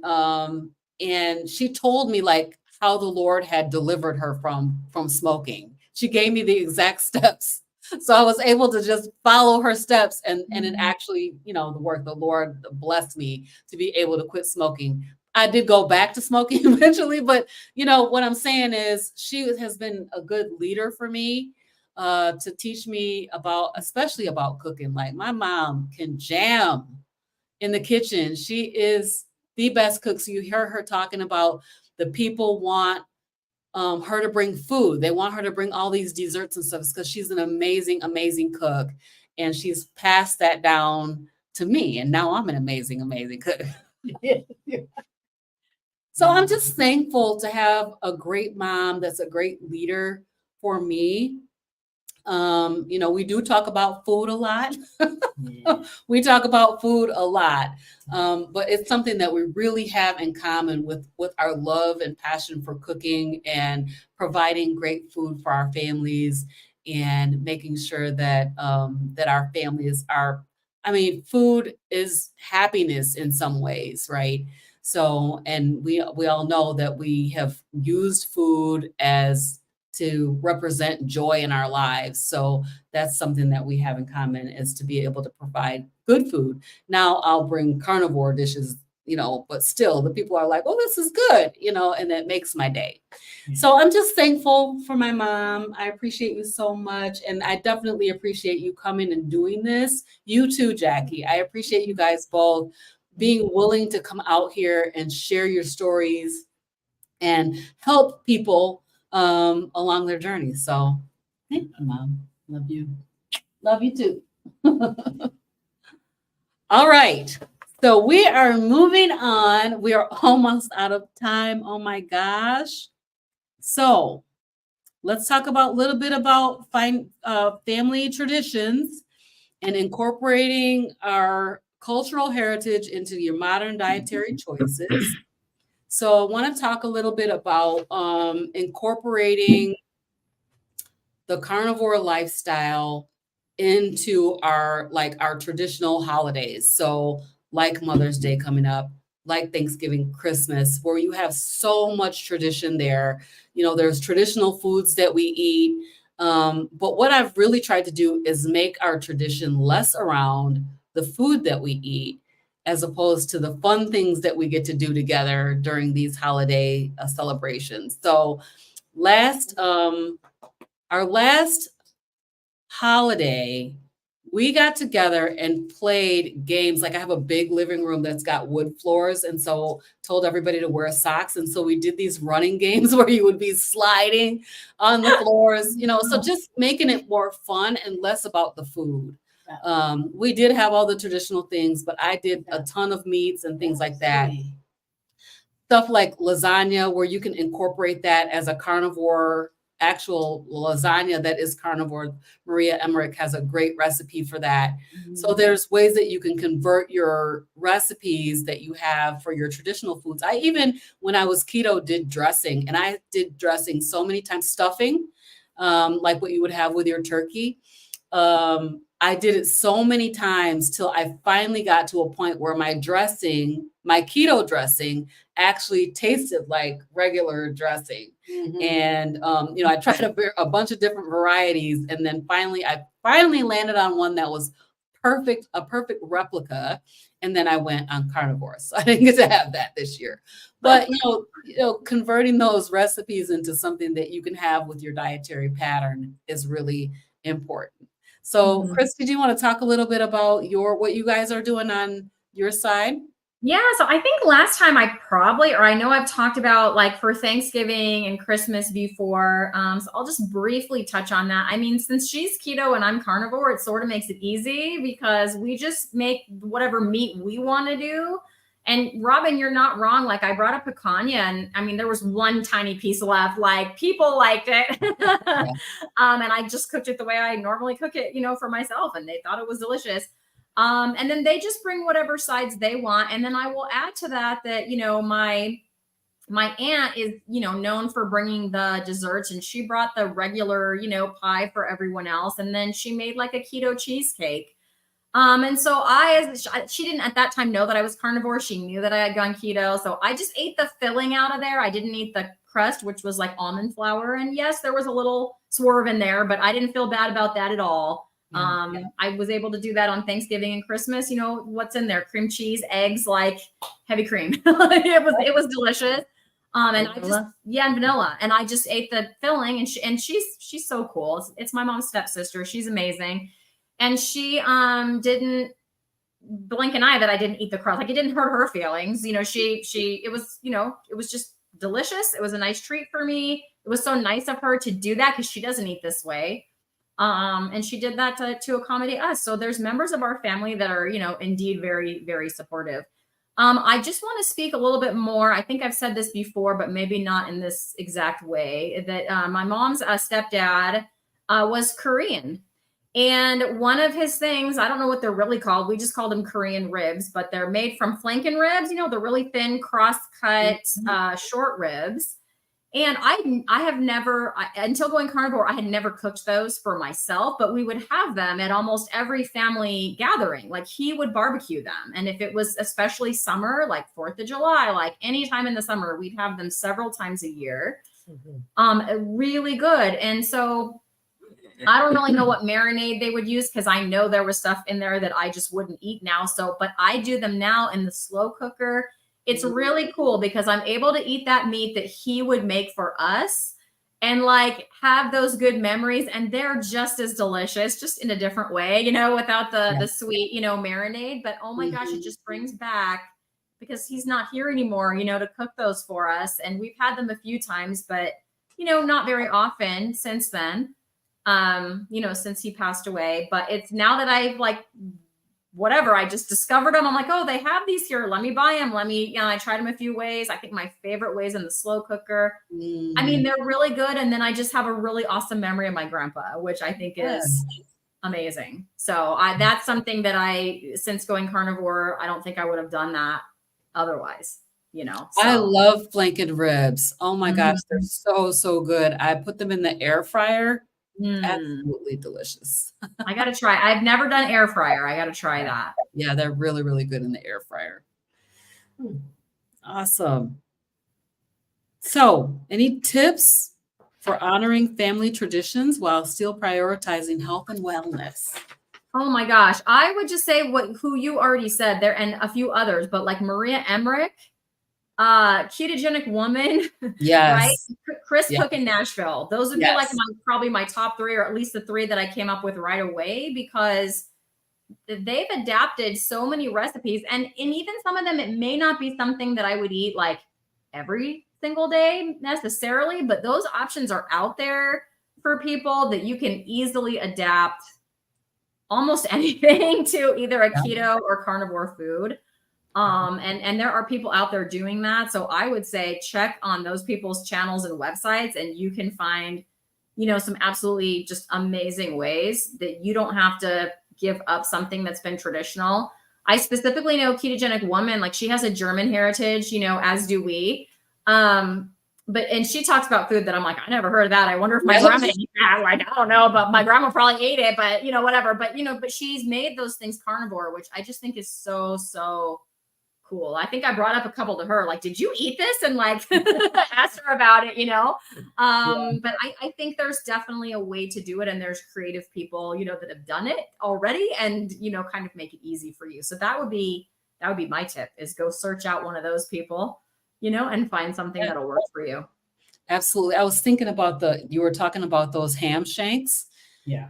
she told me like how the Lord had delivered her from smoking. She gave me the exact steps. So I was able to just follow her steps and it actually, the Lord blessed me to be able to quit smoking. I did go back to smoking eventually, but what I'm saying is she has been a good leader for me to teach me especially about cooking. Like my mom can jam in the kitchen. She is the best cook. So you hear her talking about the people want her to bring food. They want her to bring all these desserts and stuff because she's an amazing, amazing cook. And she's passed that down to me. And now I'm an amazing, amazing cook. So I'm just thankful to have a great mom that's a great leader for me. We do talk about food a lot. We talk about food a lot. But it's something that we really have in common with our love and passion for cooking and providing great food for our families and making sure that that our families food is happiness in some ways, right? So, and we all know that we have used food to represent joy in our lives. So that's something that we have in common, is to be able to provide good food. Now I'll bring carnivore dishes, but still the people are like, oh, this is good, and it makes my day. So I'm just thankful for my mom. I appreciate you so much. And I definitely appreciate you coming and doing this. You too, Jackie. I appreciate you guys both being willing to come out here and share your stories and help people along their journey. So thank you, Mom. Love you. Love you too. All right. So we are moving on. We are almost out of time. Oh my gosh. So let's talk about a little bit about family traditions and incorporating our cultural heritage into your modern dietary choices. So I want to talk a little bit about incorporating the carnivore lifestyle into our traditional holidays. So like Mother's Day coming up, like Thanksgiving, Christmas, where you have so much tradition there. You know, there's traditional foods that we eat. But what I've really tried to do is make our tradition less around the food that we eat, as opposed to the fun things that we get to do together during these holiday celebrations. So our last holiday, we got together and played games. Like I have a big living room that's got wood floors, and so told everybody to wear socks. And so we did these running games where you would be sliding on the floors, so just making it more fun and less about the food. We did have all the traditional things, but I did a ton of meats and things like that. Stuff like lasagna, where you can incorporate that as a carnivore, actual lasagna that is carnivore. Maria Emmerich has a great recipe for that. So there's ways that you can convert your recipes that you have for your traditional foods. I even, when I was keto, did dressing, and I did dressing so many times, stuffing, like what you would have with your turkey. I did it so many times till I finally got to a point where my dressing, my keto dressing, actually tasted like regular dressing. And, I tried a bunch of different varieties. And then I finally landed on one that was a perfect replica. And then I went on carnivore. So I didn't get to have that this year. But, converting those recipes into something that you can have with your dietary pattern is really important. So, Chris, did you want to talk a little bit about what you guys are doing on your side? Yeah, so I think last time I know I've talked about like for Thanksgiving and Christmas before. So I'll just briefly touch on that. I mean, since she's keto and I'm carnivore, it sort of makes it easy because we just make whatever meat we want to do. And Robin, you're not wrong. Like I brought up picanha, and I mean, there was one tiny piece left. Like people liked it, and I just cooked it the way I normally cook it, for myself, and they thought it was delicious. And then they just bring whatever sides they want, and then I will add to that my aunt is known for bringing the desserts, and she brought the regular pie for everyone else, and then she made like a keto cheesecake. And so she didn't at that time know that I was carnivore. She knew that I had gone keto. So I just ate the filling out of there. I didn't eat the crust, which was like almond flour. And yes, there was a little swerve in there, but I didn't feel bad about that at all. I was able to do that on Thanksgiving and Christmas. What's in there? Cream cheese, eggs, like heavy cream. It was delicious. And and vanilla. And I just ate the filling, and she's so cool. It's my mom's stepsister. She's amazing. And she didn't blink an eye that I didn't eat the crust. Like it didn't hurt her feelings. It was just delicious. It was a nice treat for me. It was so nice of her to do that because she doesn't eat this way. And she did that to accommodate us. So there's members of our family that are, indeed very, very supportive. I just want to speak a little bit more. I think I've said this before, but maybe not in this exact way, that my mom's stepdad was Korean. And one of his things, I don't know what they're really called. We just called them Korean ribs, but they're made from flanken ribs, the really thin cross-cut short ribs. And I have never, until going carnivore, I had never cooked those for myself, but we would have them at almost every family gathering. Like he would barbecue them. And if it was especially summer, like 4th of July, like any time in the summer, we'd have them several times a year. Really good. And so I don't really know what marinade they would use because I know there was stuff in there that I just wouldn't eat now. So, but I do them now in the slow cooker. It's really cool because I'm able to eat that meat that he would make for us and like have those good memories. And they're just as delicious, just in a different way, without the sweet, marinade. But oh my gosh, it just brings back, because he's not here anymore, to cook those for us. And we've had them a few times, but, not very often since then, since he passed away. But it's now that I've like whatever. I just discovered them. I'm like, oh, they have these here. Let me buy them. I tried them a few ways. I think my favorite way is in the slow cooker. I mean, they're really good. And then I just have a really awesome memory of my grandpa, which I think is amazing. So that's something that since going carnivore, I don't think I would have done that otherwise, So. I love flanken ribs. Oh my gosh, they're so good. I put them in the air fryer. Absolutely delicious. I got to try. I've never done air fryer. I got to try that. Yeah, they're really good in the air fryer. Awesome. So, any tips for honoring family traditions while still prioritizing health and wellness? Oh my gosh. I would just say who you already said there and a few others, but like Maria Emmerich, Ketogenic Woman, Yes. right? Chris Cook in Nashville. Those would be like probably my top 3, or at least the 3 that I came up with right away, because they've adapted so many recipes, and even some of them, it may not be something that I would eat like every single day necessarily, but those options are out there for people that you can easily adapt almost anything to either a keto or carnivore food. And there are people out there doing that. So I would say check on those people's channels and websites, and you can find, some absolutely just amazing ways that you don't have to give up something that's been traditional. I specifically know Ketogenic Woman, like she has a German heritage, as do we. And she talks about food that I'm like, I never heard of that. I wonder if my grandma ate that. Like, I don't know, but my grandma probably ate it, but whatever. But, but she's made those things carnivore, which I just think is so cool. I think I brought up a couple to her, like, did you eat this? And like, asked her about it, But I think there's definitely a way to do it. And there's creative people, that have done it already and, kind of make it easy for you. So that would be my tip, is go search out one of those people, and find something that'll work for you. Absolutely. I was thinking about you were talking about those ham shanks. Yeah.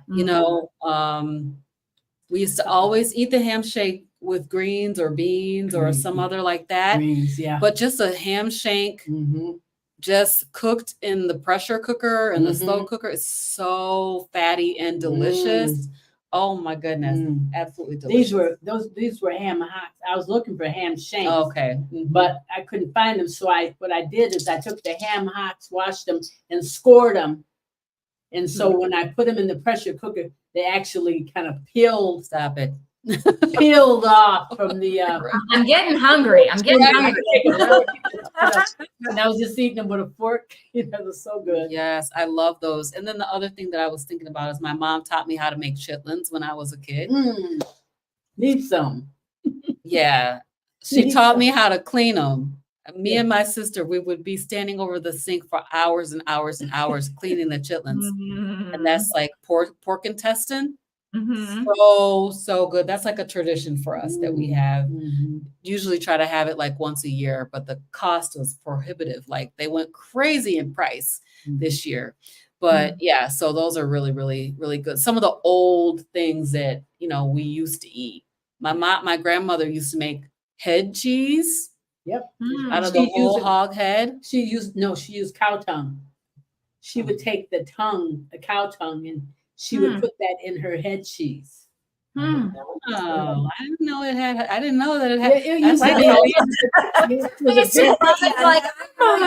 We used to always eat the ham shake with greens or beans or some other like that. Greens, yeah. But just a ham shank, just cooked in the pressure cooker and the slow cooker, is so fatty and delicious. Oh my goodness. Absolutely delicious. These were ham hocks. I was looking for ham shanks. Okay. But I couldn't find them. So what I did is I took the ham hocks, washed them, and scored them. And so when I put them in the pressure cooker, they actually kind of peeled off from the I'm getting hungry. And I was just eating them with a fork. It was so good. Yes, I love those. And then the other thing that I was thinking about is my mom taught me how to make chitlins when I was a kid. Need some. Yeah. She taught me how to clean them. Me and my sister, we would be standing over the sink for hours and hours and hours cleaning the chitlins. And that's like pork intestine. So good. That's like a tradition for us that we have. Usually try to have it like once a year, but the cost was prohibitive. Like they went crazy in price this year. But yeah, so those are really good. Some of the old things that, we used to eat. My grandmother used to make head cheese. Yep. Out of the whole hog head. She used cow tongue. She would take the cow tongue, and she would put that in her head cheese. Oh, I didn't know it had. I didn't know that it had. I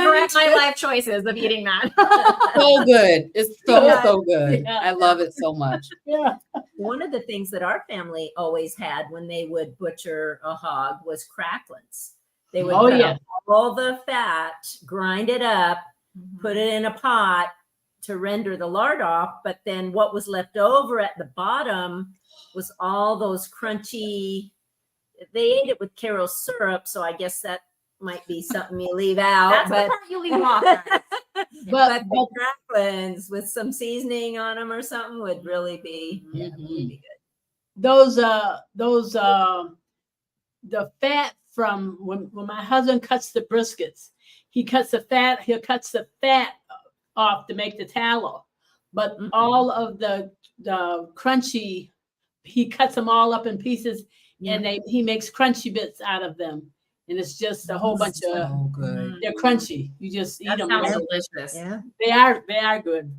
regret my life choices of eating that. So good. It's so good. Yeah. I love it so much. Yeah. One of the things that our family always had when they would butcher a hog was cracklins. They would cut out all the fat, grind it up, put it in a pot to render the lard off. But then what was left over at the bottom was all those crunchy. They ate it with Karo syrup, so I guess that might be something you leave out. That's the part you leave off. But the cracklins with some seasoning on them or something would really be, would be good. The fat from when my husband cuts the briskets, he cuts the fat off to make the tallow, but all of the crunchy, he cuts them all up in pieces, and he makes crunchy bits out of them, and it's just a whole bunch of good. They're crunchy. You just eat them. Sounds delicious. Yeah, they are good.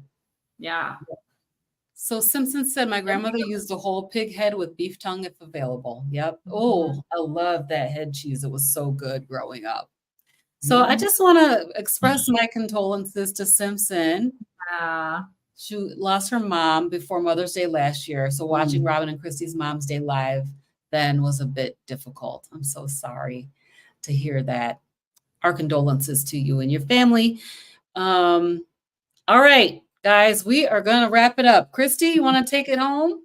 Yeah. So Simpson said, my grandmother used a whole pig head with beef tongue if available. Yep. Oh, I love that head cheese. It was so good growing up. So I just want to express my condolences to Simpson. She lost her mom before Mother's Day last year. So watching Robin and Christy's Mom's Day live then was a bit difficult. I'm so sorry to hear that. Our condolences to you and your family. All right, guys, we are going to wrap it up. Christy, you want to take it home?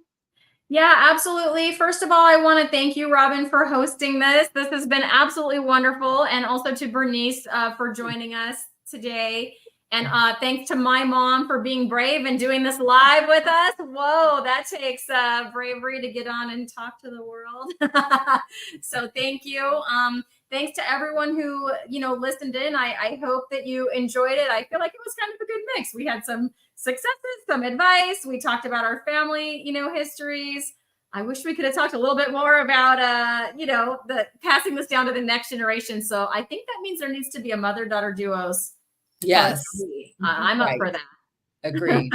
Yeah, absolutely. First of all, I want to thank you, Robin, for hosting this. This has been absolutely wonderful. And also to Bernice for joining us today. And thanks to my mom for being brave and doing this live with us. Whoa, that takes bravery to get on and talk to the world. So thank you. Thanks to everyone who, listened in. I hope that you enjoyed it. I feel like it was kind of a good mix. We had some successes, some advice. We talked about our family, histories. I wish we could have talked a little bit more about, the passing this down to the next generation. So I think that means there needs to be a mother-daughter duos. Yes. I'm up for that. Agreed.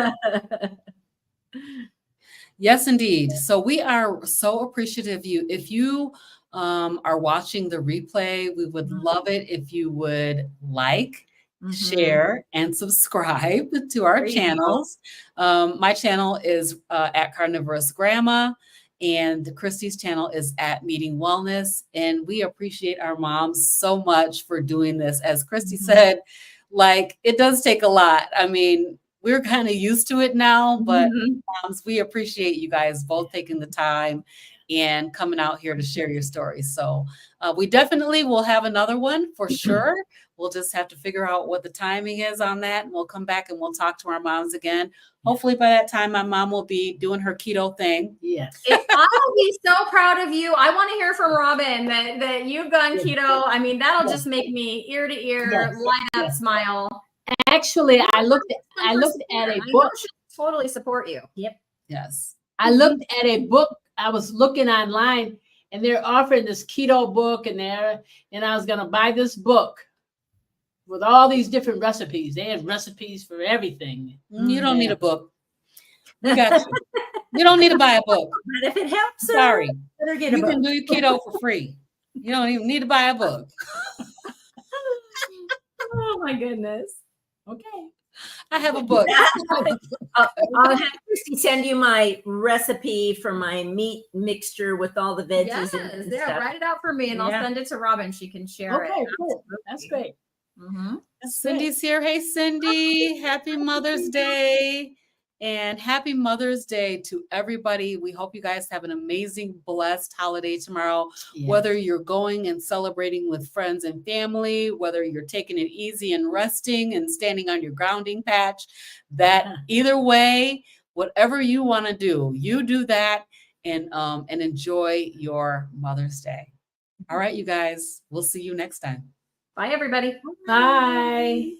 Yes, indeed. So we are so appreciative of you. If you are watching the replay, we would love it if you would like, share, and subscribe to our channels. My channel is at Carnivorous Grandma, and Christy's channel is at Meeting Wellness. And we appreciate our moms so much for doing this. As Christy said, it does take a lot. I mean, we're kind of used to it now, but moms, we appreciate you guys both taking the time and coming out here to share your stories. So we definitely will have another one for sure. We'll just have to figure out what the timing is on that. And we'll come back and we'll talk to our moms again. Hopefully by that time, my mom will be doing her keto thing. Yes. I'll be so proud of you. I want to hear from Robin that you've gone keto. I mean, that'll just make me ear to ear, light up, smile. Actually, I looked at a book. Totally support you. Yep. Yes. I looked at a book. I was looking online and they're offering this keto book and I was going to buy this book with all these different recipes. They have recipes for everything. You don't need a book. We got you. You don't need to buy a book. But if it helps, Sorry. better get You can do your keto for free. You don't even need to buy a book. Oh my goodness. Okay. I have a book. I'll have Christy send you my recipe for my meat mixture with all the veggies Yes, and yeah, stuff. write it out for me and I'll send it to Robin. She can share Okay, it. cool. That's great. Cindy's here. Hey, Cindy. Happy Mother's Day. And happy Mother's Day to everybody. We hope you guys have an amazing, blessed holiday tomorrow. Yeah. Whether you're going and celebrating with friends and family, whether you're taking it easy and resting and standing on your grounding patch, that either way, whatever you want to do, you do that and enjoy your Mother's Day. All right, you guys, we'll see you next time. Bye, everybody. Bye.